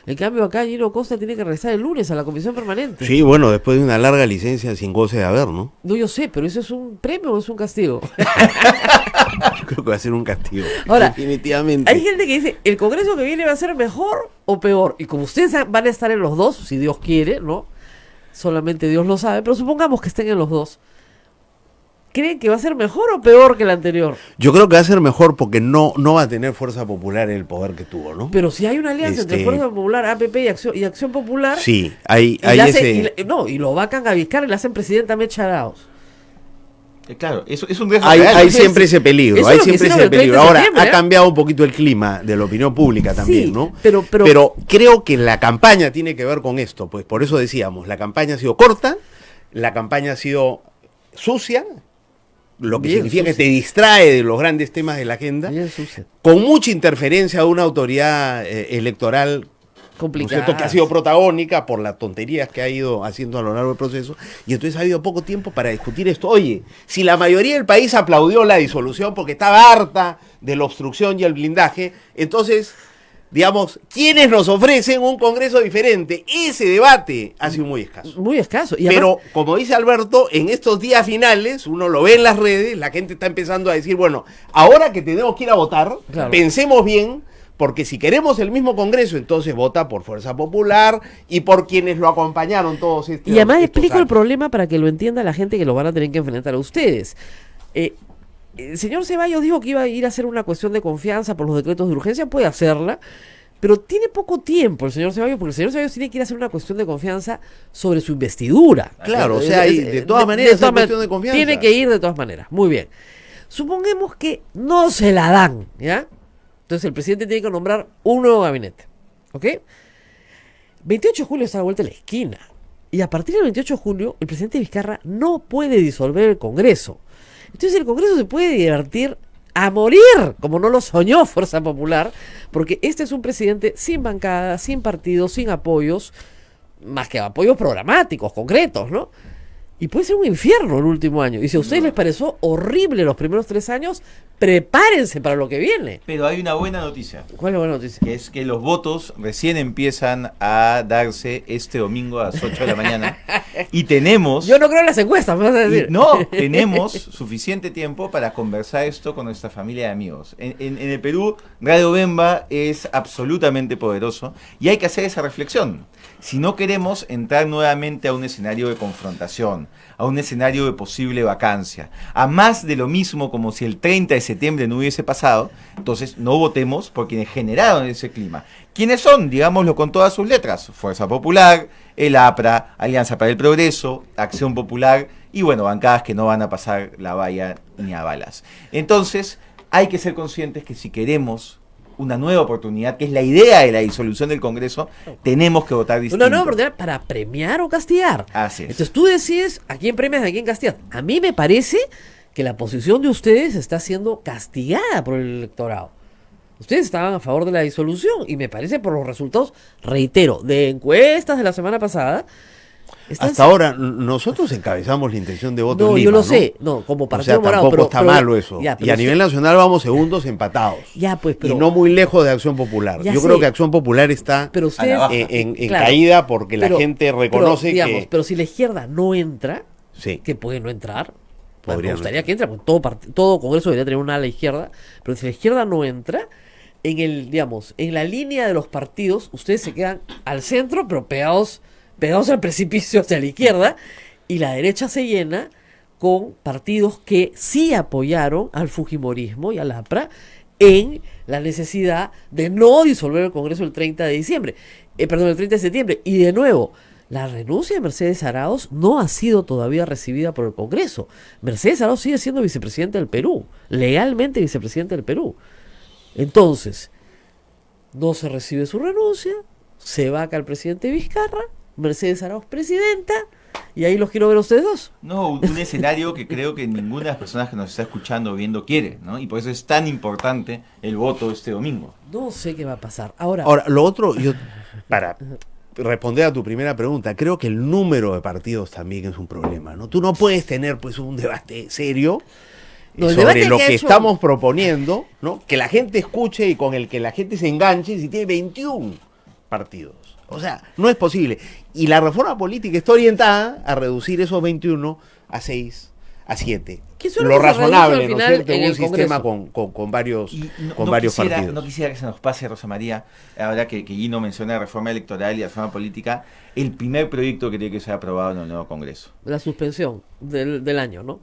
En cambio, acá Gino Costa tiene que regresar el lunes a la comisión permanente. Sí, bueno, después de una larga licencia sin goce de haber, ¿no? No, yo sé, pero ¿eso es un premio o es un castigo? Yo creo que va a ser un castigo. Ahora, definitivamente. Hay gente que dice, ¿el Congreso que viene va a ser mejor o peor? Y como ustedes van a estar en los dos, si Dios quiere, ¿no? Solamente Dios lo sabe, pero supongamos que estén en los dos. ¿Creen que va a ser mejor o peor que el anterior? Yo creo que va a ser mejor porque no va a tener Fuerza Popular el poder que tuvo, ¿no? Pero si hay una alianza entre Fuerza Popular, APP y Acción Popular... Sí, hay ese... y lo vacan a Vizcarra y le hacen presidenta Mecha Arauz. Claro, eso es un riesgo Hay real. siempre ese peligro, Eso hay es lo que siempre hicieron ese el 30 de peligro. Ahora, septiembre, ha cambiado un poquito el clima de la opinión pública también, Sí, ¿no? pero creo que la campaña tiene que ver con esto, pues por eso decíamos, la campaña ha sido corta, la campaña ha sido sucia, lo que Bien significa que sucia. te distrae de los grandes temas de la agenda, Bien sucia. con mucha interferencia de una autoridad electoral, ¿no es Complicada. cierto?, que ha sido protagónica por las tonterías que ha ido haciendo a lo largo del proceso, y entonces ha habido poco tiempo para discutir esto. Oye, si la mayoría del país aplaudió la disolución porque estaba harta de la obstrucción y el blindaje, entonces, digamos, ¿quiénes nos ofrecen un Congreso diferente? Ese debate ha sido muy escaso. Muy escaso. Y Pero, además, como dice Alberto, en estos días finales, uno lo ve en las redes, la gente está empezando a decir, bueno, ahora que tenemos que ir a votar, Claro. pensemos bien, porque si queremos el mismo Congreso, entonces vota por Fuerza Popular y por quienes lo acompañaron todos estos y además estos explico el años. problema para que lo entienda la gente que lo van a tener que enfrentar a ustedes. El señor Ceballos dijo que iba a ir a hacer una cuestión de confianza por los decretos de urgencia, puede hacerla, pero tiene poco tiempo el señor Ceballos, porque el señor Ceballos tiene que ir a hacer una cuestión de confianza sobre su investidura. Claro, o sea, y de todas maneras es cuestión de confianza. Tiene que ir de todas maneras. Muy bien. Supongemos que no se la dan, ¿ya? Entonces el presidente tiene que nombrar un nuevo gabinete, ¿ok? 28 de julio está a la vuelta de la esquina. Y a partir del 28 de julio, el presidente Vizcarra no puede disolver el Congreso. Entonces el Congreso se puede divertir a morir, como no lo soñó Fuerza Popular, porque este es un presidente sin bancada, sin partido, sin apoyos, más que apoyos programáticos, concretos, ¿no? Y puede ser un infierno el último año. Y si a ustedes les pareció horrible los primeros 3 años, prepárense para lo que viene. Pero hay una buena noticia, ¿Cuál es la buena noticia? que es que los votos recién empiezan a darse este domingo a las 8 de la mañana. Y tenemos... Yo no creo en las encuestas, me vas a decir. tenemos suficiente tiempo para conversar esto con nuestra familia de amigos. En el Perú, Radio Bemba es absolutamente poderoso y hay que hacer esa reflexión. Si no queremos entrar nuevamente a un escenario de confrontación, a un escenario de posible vacancia, a más de lo mismo como si el 30 de septiembre no hubiese pasado. Entonces no votemos por quienes generaron ese clima. ¿Quiénes son? Digámoslo con todas sus letras: Fuerza Popular, el APRA, Alianza para el Progreso, Acción Popular y bueno, bancadas que no van a pasar la valla ni a balas. Entonces hay que ser conscientes que si queremos una nueva oportunidad, que es la idea de la disolución del Congreso, tenemos que votar distinto. Una nueva oportunidad para premiar o castigar. Así es. Entonces tú decides a quién premias y a quién castigas. A mí me parece que la posición de ustedes está siendo castigada por el electorado. Ustedes estaban a favor de la disolución y me parece por los resultados, reitero, de encuestas de la semana pasada. Hasta ahora nosotros encabezamos la intención de voto en Lima, yo lo ¿no? sé, como Partido o sea, Morado. tampoco está malo eso. Ya, y a nivel nacional vamos segundos empatados. Ya, pues, y no muy lejos de Acción Popular. Yo creo que Acción Popular está en claro, caída porque la gente reconoce que... Pero si la izquierda no entra, sí, que puede no entrar, me gustaría que entre, porque todo Congreso debería tener una ala izquierda, pero si la izquierda no entra, en la línea de los partidos, ustedes se quedan al centro, pero pegados al precipicio hacia la izquierda, y la derecha se llena con partidos que sí apoyaron al fujimorismo y al APRA en la necesidad de no disolver el Congreso el 30 de diciembre, el 30 de septiembre. Y de nuevo, la renuncia de Mercedes Arauz no ha sido todavía recibida por el Congreso. Mercedes Arauz sigue siendo vicepresidente del Perú, legalmente vicepresidente del Perú. Entonces, no se recibe su renuncia, se vaca el presidente Vizcarra, Mercedes Arauz presidenta, y ahí los quiero ver a ustedes dos. No, un escenario que creo que ninguna de las personas que nos está escuchando o viendo quiere, ¿no? Y por eso es tan importante el voto este domingo. No sé qué va a pasar. Ahora, lo otro, para responder a tu primera pregunta, creo que el número de partidos también es un problema, ¿no? Tú no puedes tener pues un debate serio sobre lo que estamos proponiendo, ¿no? Que la gente escuche y con el que la gente se enganche si tiene 21 partidos. O sea, no es posible. Y la reforma política está orientada a reducir esos 21 a 6, a 7. Lo razonable, ¿no es cierto? En un sistema con varios partidos. No quisiera que se nos pase, Rosa María, ahora que Gino menciona la reforma electoral y la reforma política, el primer proyecto que tiene que ser aprobado en el nuevo Congreso. La suspensión del año, ¿no?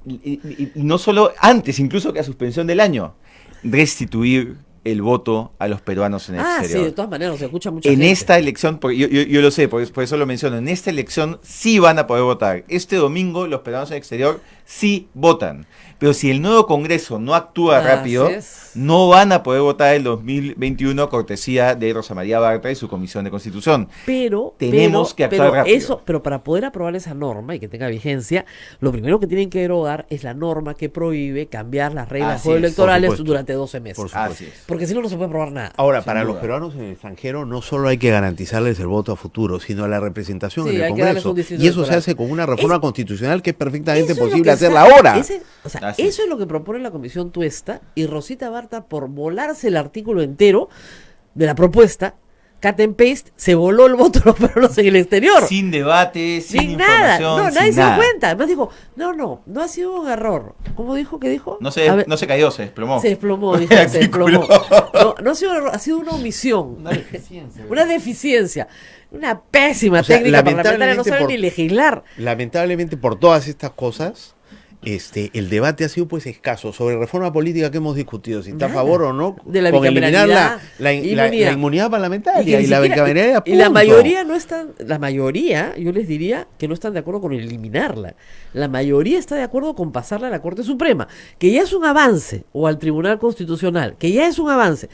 Y no solo antes, incluso que la suspensión del año, restituir el voto a los peruanos en el exterior. Sí, de todas maneras, se escucha mucha gente. En esta elección, porque yo lo sé, por eso lo menciono, en esta elección sí van a poder votar. Este domingo los peruanos en el exterior sí votan. Pero si el nuevo Congreso no actúa rápido, no van a poder votar el 2021 cortesía de Rosa María Bartra y su Comisión de Constitución. Tenemos que actuar rápido. Pero para poder aprobar esa norma y que tenga vigencia, lo primero que tienen que derogar es la norma que prohíbe cambiar las reglas electorales durante 12 meses. Porque si no, no se puede aprobar nada. Ahora, para los peruanos en el extranjero, no solo hay que garantizarles el voto a futuro, sino la representación en el Congreso. Y eso se hace con una reforma constitucional que es perfectamente posible hacerla ahora. Eso es lo que propone la Comisión Tuesta, y Rosita Barta, por volarse el artículo entero de la propuesta, cut and paste, se voló el voto de los peruanos en el exterior. Sin debate, sin nada. información, No, nadie sin se dio nada. cuenta. Además dijo, no ha sido un error. ¿Cómo dijo? ¿Qué dijo? No se cayó, se desplomó. Se desplomó, dijo, se desplomó. No ha sido un error, ha sido una omisión. Una deficiencia. Una pésima técnica parlamentaria, no saben ni legislar. Lamentablemente, por todas estas cosas, el debate ha sido pues escaso. Sobre reforma política que hemos discutido, si está a favor o no, de la con eliminar la inmunidad parlamentaria y la bicameralidad. Y la mayoría no están, yo les diría que no están de acuerdo con eliminarla. La mayoría está de acuerdo con pasarla a la Corte Suprema, que ya es un avance, o al Tribunal Constitucional, que ya es un avance,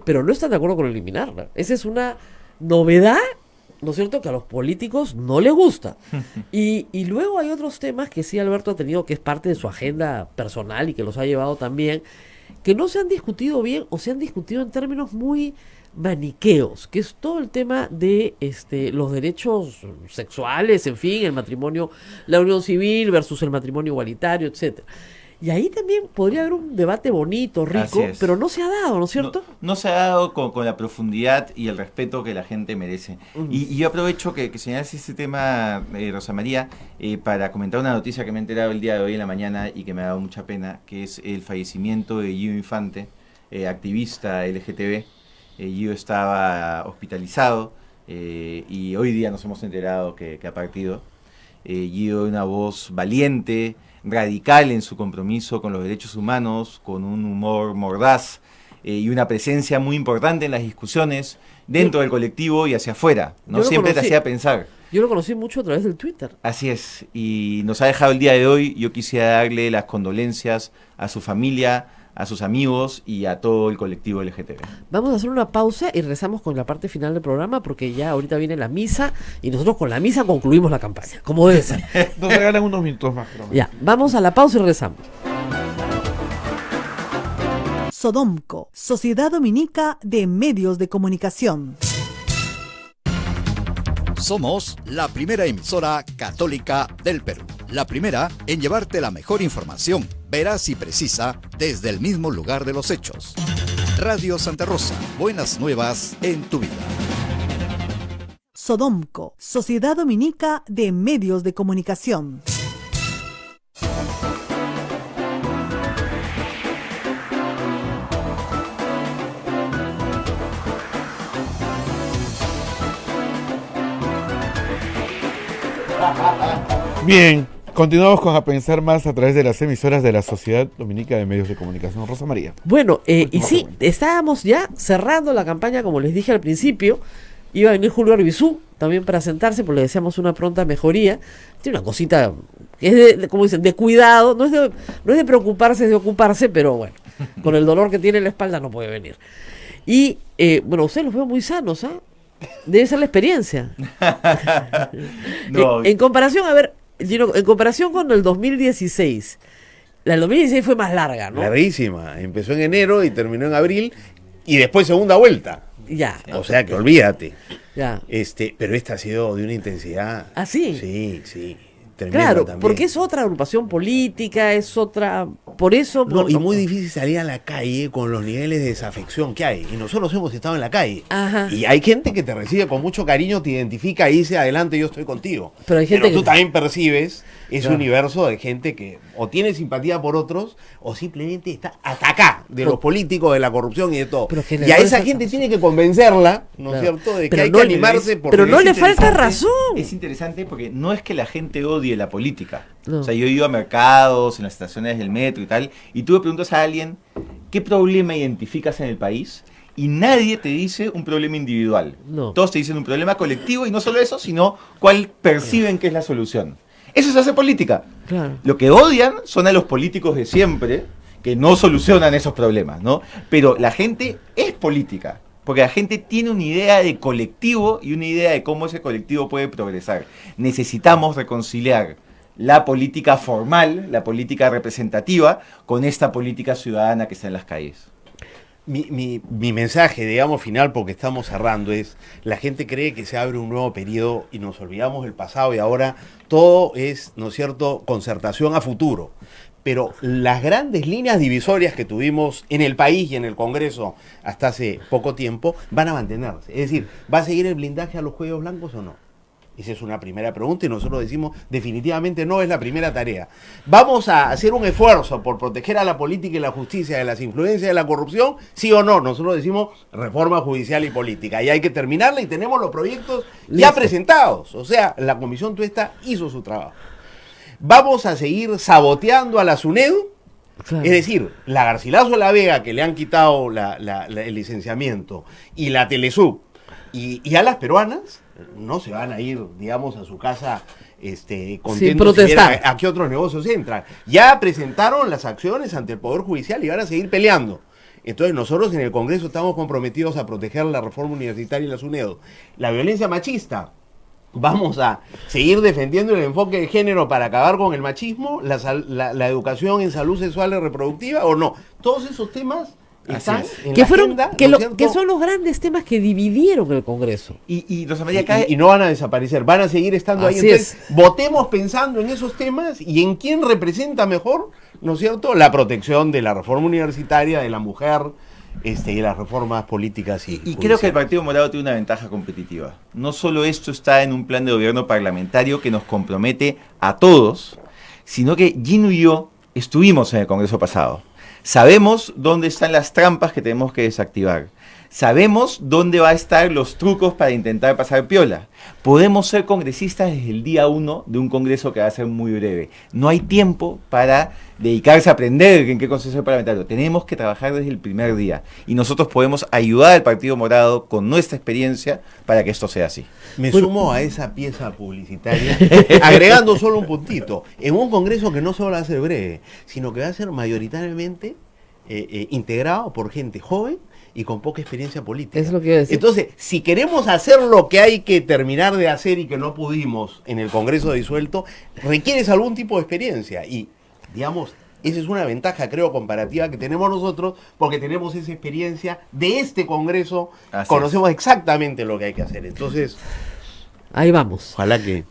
pero no están de acuerdo con eliminarla. Esa es una novedad, ¿no es cierto?, que a los políticos no les gusta. Y luego hay otros temas que sí Alberto ha tenido, que es parte de su agenda personal y que los ha llevado también, que no se han discutido bien o se han discutido en términos muy maniqueos, que es todo el tema de los derechos sexuales, en fin, el matrimonio, la unión civil versus el matrimonio igualitario, etcétera. Y ahí también podría haber un debate bonito, rico, pero no se ha dado, ¿no es cierto? No se ha dado con la profundidad y el respeto que la gente merece. Y yo aprovecho que señalas este tema, Rosa María, para comentar una noticia que me he enterado el día de hoy en la mañana y que me ha dado mucha pena, que es el fallecimiento de Gio Infante, activista LGTB. Gio estaba hospitalizado y hoy día nos hemos enterado que ha partido. Guido es una voz valiente, radical en su compromiso con los derechos humanos, con un humor mordaz y una presencia muy importante en las discusiones dentro del colectivo y hacia afuera, ¿no? Siempre te hacía pensar. Yo lo conocí mucho a través del Twitter. Así es, y nos ha dejado el día de hoy. Yo quisiera darle las condolencias a su familia, a sus amigos y a todo el colectivo LGTB. Vamos a hacer una pausa y rezamos con la parte final del programa porque ya ahorita viene la misa y nosotros con la misa concluimos la campaña, como debe ser. Nos regalan unos minutos más. Ya, vamos a la pausa y rezamos. Sodomco, Sociedad Dominica de Medios de Comunicación. Somos la primera emisora católica del Perú. La primera en llevarte la mejor información, veraz y precisa, desde el mismo lugar de los hechos. Radio Santa Rosa, buenas nuevas en tu vida. Sodomco, Sociedad Dominica de Medios de Comunicación. Bien, continuamos con A Pensar Más a través de las emisoras de la Sociedad Dominica de Medios de Comunicación. Rosa María. Bueno, y sí, estábamos ya cerrando la campaña, como les dije al principio. Iba a venir Julio Arbizú también para sentarse, porque le deseamos una pronta mejoría. Tiene una cosita que es de, como dicen, de cuidado, no es de preocuparse, es de ocuparse, pero bueno, con el dolor que tiene en la espalda no puede venir. Y bueno, ustedes los veo muy sanos, ¿ah? Debe ser la experiencia. No. En comparación, a ver, Gino, en comparación con el 2016, la del 2016 fue más larga, ¿no? Larguísima. Empezó en enero y terminó en abril y después segunda vuelta. Ya. O sea que olvídate. Ya. Pero esta ha sido de una intensidad. ¿Ah, sí? Sí. Tremenda Claro, también. porque es otra agrupación política, es otra... Por eso... No, y muy difícil salir a la calle con los niveles de desafección que hay. Y nosotros hemos estado en la calle. Ajá. Y hay gente que te recibe con mucho cariño, te identifica y dice, adelante, yo estoy contigo. Pero hay gente tú que... también percibes ese Claro. universo de gente que o tiene simpatía por otros o simplemente está hasta acá de los políticos, de la corrupción y de todo. Pero Y a esa gente tiene que convencerla, ¿no es Claro. cierto?, de que Pero hay no que le- animarse por... pero no le Es falta interesante, razón. Es interesante porque no es que la gente odie la política. No. O sea, yo he ido a mercados, en las estaciones del metro y tal, y tú le preguntas a alguien, ¿qué problema identificas en el país? Y nadie te dice un problema individual. No. Todos te dicen un problema colectivo y no solo eso, sino cuál perciben que es la solución. Eso se hace política. Claro. Lo que odian son a los políticos de siempre que no solucionan esos problemas, ¿no? Pero la gente es política, porque la gente tiene una idea de colectivo y una idea de cómo ese colectivo puede progresar. Necesitamos reconciliar la política formal, la política representativa, con esta política ciudadana que está en las calles. Mi mensaje, digamos, final, porque estamos cerrando, es: la gente cree que se abre un nuevo periodo y nos olvidamos del pasado y ahora todo es, ¿no es cierto?, concertación a futuro. Pero las grandes líneas divisorias que tuvimos en el país y en el Congreso hasta hace poco tiempo van a mantenerse. Es decir, ¿va a seguir el blindaje a los cuellos blancos o no? Esa es una primera pregunta y nosotros decimos definitivamente no es la primera tarea. ¿Vamos a hacer un esfuerzo por proteger a la política y la justicia de las influencias de la corrupción? ¿Sí o no? Nosotros decimos reforma judicial y política. Y hay que terminarla y tenemos los proyectos ya presentados. O sea, la Comisión Tuesta hizo su trabajo. ¿Vamos a seguir saboteando a la SUNEDU? Claro. Es decir, la Garcilaso de la Vega, que le han quitado el licenciamiento, y la Telesub, y a las peruanas, no se van a ir, digamos, a su casa contentos sin protestar. si a qué otros negocios entran. Ya presentaron las acciones ante el Poder Judicial y van a seguir peleando. Entonces nosotros en el Congreso estamos comprometidos a proteger la reforma universitaria y la SUNEDU. La violencia machista, vamos a seguir defendiendo el enfoque de género para acabar con el machismo, la educación en salud sexual y reproductiva, ¿o no? Todos esos temas están en Que la fueron, agenda, que, ¿no es cierto? que son los grandes temas que dividieron el Congreso. Y Rosa María, acá Y no van a desaparecer, van a seguir estando ahí. Así Entonces, votemos pensando en esos temas y en quién representa mejor, ¿no es cierto?, la protección de la reforma universitaria, de la mujer, y las reformas políticas Y creo que el Partido Morado tiene una ventaja competitiva. No solo esto está en un plan de gobierno parlamentario que nos compromete a todos, sino que Gino y yo estuvimos en el Congreso pasado. Sabemos dónde están las trampas que tenemos que desactivar. sabemos dónde va a estar los trucos para intentar pasar piola. Podemos ser congresistas desde el día 1 de un congreso que va a ser muy breve. No hay tiempo para dedicarse a aprender en qué consejo parlamentario. Tenemos que trabajar desde el primer día. Y nosotros podemos ayudar al Partido Morado con nuestra experiencia para que esto sea así. Me sumo a esa pieza publicitaria, agregando solo un puntito. En un congreso que no solo va a ser breve, sino que va a ser mayoritariamente integrado por gente joven y con poca experiencia política. Es lo que iba a decir. Entonces, si queremos hacer lo que hay que terminar de hacer y que no pudimos en el Congreso disuelto, requieres algún tipo de experiencia. Y, digamos, esa es una ventaja, creo, comparativa que tenemos nosotros, porque tenemos esa experiencia de este Congreso, conocemos exactamente lo que hay que hacer. Entonces, ahí vamos. ojalá que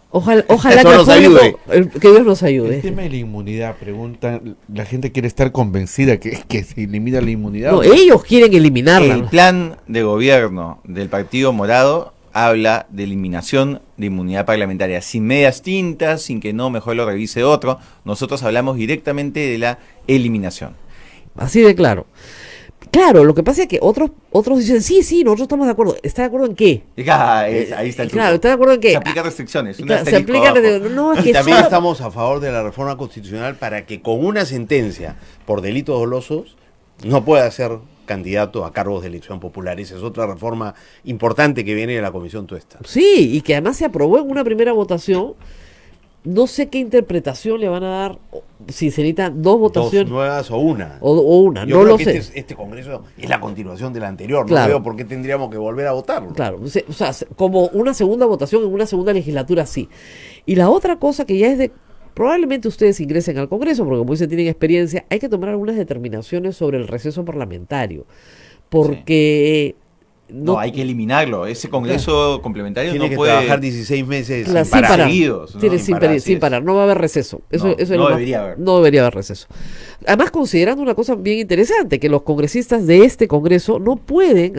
nos ayude. Que Dios nos ayude. El tema de la inmunidad, preguntan, la gente quiere estar convencida que se elimina la inmunidad. No, ellos quieren eliminarla. El plan de gobierno del Partido Morado habla de eliminación de inmunidad parlamentaria, sin medias tintas, sin que no mejor lo revise otro. Nosotros hablamos directamente de la eliminación. Así de claro. Claro, lo que pasa es que otros dicen, sí, nosotros estamos de acuerdo. ¿Está de acuerdo en qué? Ahí está el truco. Claro, ¿está de acuerdo en qué? Se aplican restricciones. Se aplica, no, es que y también solo... estamos a favor de la reforma constitucional para que con una sentencia por delitos dolosos no pueda ser candidato a cargos de elección popular. Esa es otra reforma importante que viene de la Comisión Tuesta. Sí, y que además se aprobó en una primera votación. No sé qué interpretación le van a dar, si se necesitan dos votaciones. Dos nuevas o una. O una, Yo no creo lo que sé. Este Congreso es la continuación del anterior. Claro. No veo por qué tendríamos que volver a votarlo. Claro, o sea, como una segunda votación en una segunda legislatura, sí. Y la otra cosa que ya es de... Probablemente ustedes ingresen al Congreso, porque como dicen, tienen experiencia, hay que tomar algunas determinaciones sobre el receso parlamentario. Porque... No, hay que eliminarlo. Ese Congreso complementario Tiene no que puede trabajar 16 meses sin sin parar. seguidos, ¿no? Sin parar, no va a haber receso. Eso es no lo debería haber. No debería haber receso. Además, considerando una cosa bien interesante, que los congresistas de este Congreso no pueden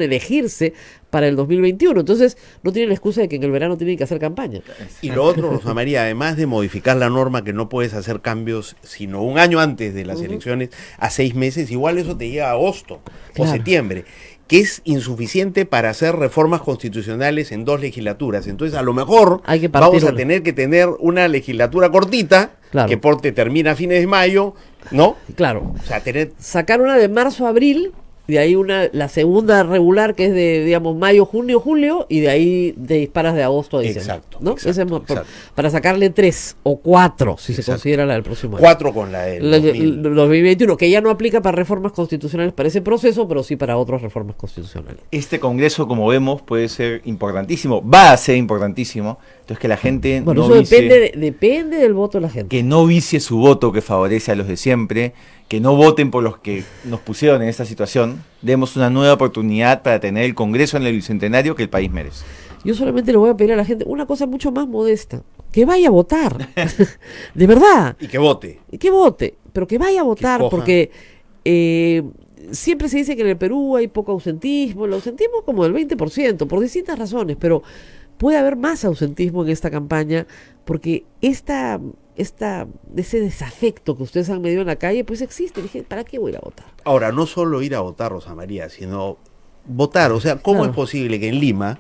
elegirse para el 2021. Entonces, no tienen la excusa de que en el verano tienen que hacer campaña. Y lo otro, Rosa María, además de modificar la norma que no puedes hacer cambios sino un año antes de las elecciones a 6 meses, igual eso te llega a agosto o septiembre, que es insuficiente para hacer reformas constitucionales en 2 legislaturas. Entonces, a lo mejor vamos a tener que tener una legislatura cortita, que termina a fines de mayo, ¿no? Claro. O sea, sacar una de marzo a abril, de ahí la segunda regular que es de, digamos, mayo, junio, julio, y de ahí te disparas de agosto a diciembre. Exacto. ¿no? Exacto. Para sacarle 3 o 4, si se considera la del próximo año. 4 con la del 2021, que ya no aplica para reformas constitucionales para ese proceso, pero sí para otras reformas constitucionales. Este Congreso, como vemos, puede ser importantísimo, va a ser importantísimo. Entonces, que la gente bueno, no eso depende del voto de la gente. Que no vicie su voto, que favorece a los de siempre, que no voten por los que nos pusieron en esta situación. Demos una nueva oportunidad para tener el Congreso en el Bicentenario que el país merece. Yo solamente le voy a pedir a la gente una cosa mucho más modesta: que vaya a votar. De verdad. Y que vote. Pero que vaya a votar, porque siempre se dice que en el Perú hay poco ausentismo. El ausentismo es como del 20%, por distintas razones, pero puede haber más ausentismo en esta campaña, porque ese desafecto que ustedes han medido en la calle, pues existe. Dije, ¿para qué voy a ir a votar? Ahora, no solo ir a votar, Rosa María, sino votar. O sea, ¿cómo es posible que en Lima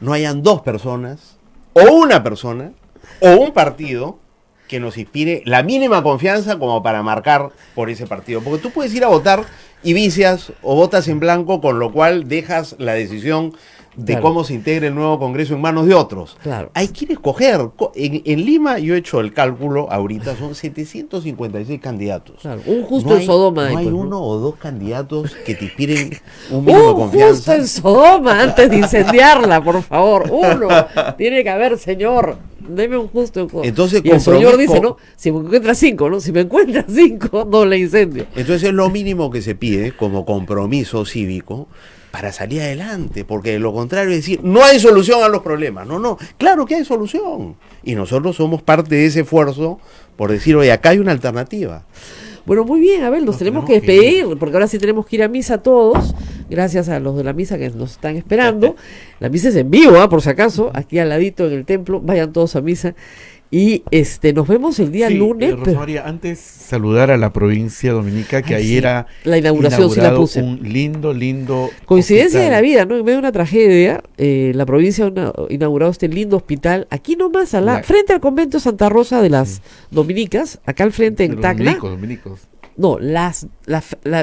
no hayan 2 personas, o una persona, o un partido que nos inspire la mínima confianza como para marcar por ese partido? Porque tú puedes ir a votar y vicias o votas en blanco, con lo cual dejas la decisión de cómo se integre el nuevo Congreso en manos de otros. Claro. Hay que escoger. En Lima, yo he hecho el cálculo, ahorita son 756 candidatos. Claro, un justo en Sodoma. No hay 1 o 2 candidatos que te inspiren un mínimo de confianza. Justo en Sodoma, antes de incendiarla, por favor. Uno. Tiene que haber, señor. Deme un justo. Entonces, y el señor dice, ¿no? Si me encuentra 5, ¿no? Si me encuentra 5, doble incendio. Entonces es lo mínimo que se pide como compromiso cívico para salir adelante, porque de lo contrario es decir, no hay solución a los problemas. No, claro que hay solución. Y nosotros somos parte de ese esfuerzo por decir, oye, acá hay una alternativa. Bueno, muy bien, Abel, nos tenemos que despedir, porque ahora sí tenemos que ir a misa todos, Gracias a los de la misa que nos están esperando. La misa es en vivo, por si acaso, aquí al ladito en el templo. Vayan todos a misa. Y nos vemos el día lunes. Rosa María, antes saludar a la provincia dominica, que ahí era la inauguración, sí la puse. Un lindo coincidencia hospital de la vida, ¿no? En medio de una tragedia, la provincia ha inaugurado este lindo hospital, aquí nomás, frente al convento de Santa Rosa de las Dominicas, acá al frente en Tacna. Dominicos. No, la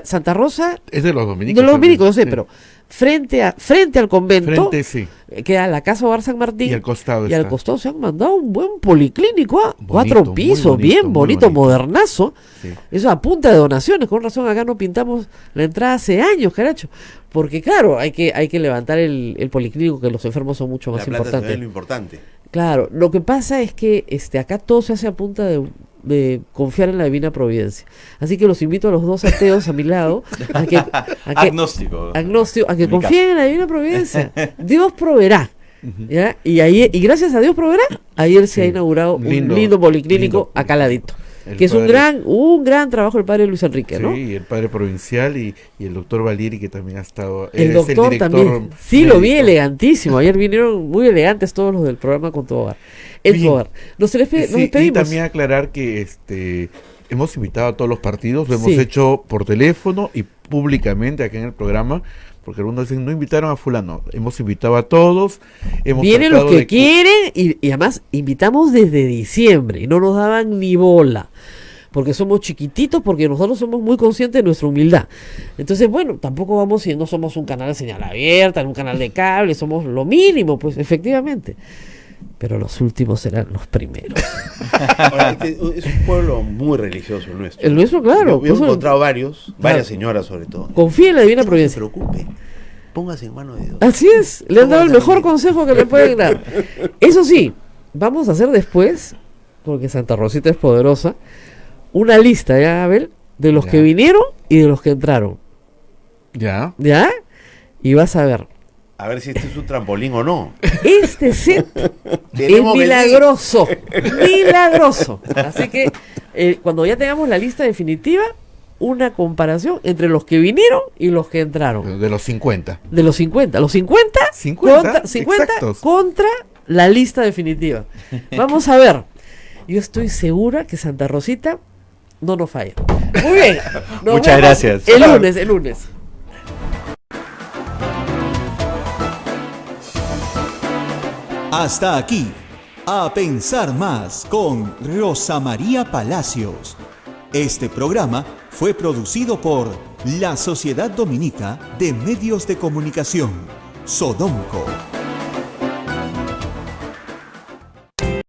Santa Rosa es de los dominicos. De los dominicos, no sé, pero frente al convento, sí, queda la Casa Hogar San Martín. Y al costado al costado se han mandado un buen policlínico, 4 pisos, bonito, bien bonito, modernazo. Sí. Eso a punta de donaciones. Con razón acá no pintamos la entrada hace años, caracho. Porque claro, hay que levantar el policlínico, que los enfermos son mucho más importantes. Es lo importante. Claro, lo que pasa es que acá todo se hace a punta de confiar en la divina providencia. Así que los invito a los dos ateos a mi lado agnóstico, a que confíen en la divina providencia. Dios proveerá. ¿Ya? Y gracias a Dios proveerá, ayer se ha inaugurado un lindo policlínico acá al ladito. Que es un gran trabajo del padre Luis Enrique, ¿no? Sí, el padre provincial y el doctor Valieri, que también ha estado. El doctor también. Sí, médico. Lo vi elegantísimo. Ayer vinieron muy elegantes todos los del programa Con Tu Hogar. Nos despedimos. Y también aclarar que hemos invitado a todos los partidos, lo hemos hecho por teléfono y públicamente acá en el programa. Porque algunos dicen, no invitaron a fulano. Hemos invitado a todos. Vienen los que quieren y además invitamos desde diciembre y no nos daban ni bola. Porque somos chiquititos, porque nosotros somos muy conscientes de nuestra humildad. Entonces, bueno, tampoco vamos si no somos un canal de señal abierta, un canal de cable, somos lo mínimo, pues efectivamente. Pero los últimos serán los primeros. Ahora, es un pueblo muy religioso el nuestro. El nuestro, claro. Yo he encontrado varias señoras sobre todo. Confía en la divina providencia. No se preocupe, póngase en mano de Dios. Así es, le han dado el mejor consejo que le pueden dar. Eso sí, vamos a hacer después, porque Santa Rosita es poderosa, una lista, ¿ya, Abel? De los que vinieron y de los que entraron. ¿Ya? Y vas a ver. A ver si este es un trampolín o no. Este set es milagroso. Milagroso. Así que cuando ya tengamos la lista definitiva, una comparación entre los que vinieron y los que entraron. De los 50. De los 50. Los 50 contra la lista definitiva. Vamos a ver. Yo estoy segura que Santa Rosita no nos falla. Muy bien. Muchas gracias. El lunes. Hasta aquí, A Pensar Más con Rosa María Palacios. Este programa fue producido por la Sociedad Dominica de Medios de Comunicación, Sodomco.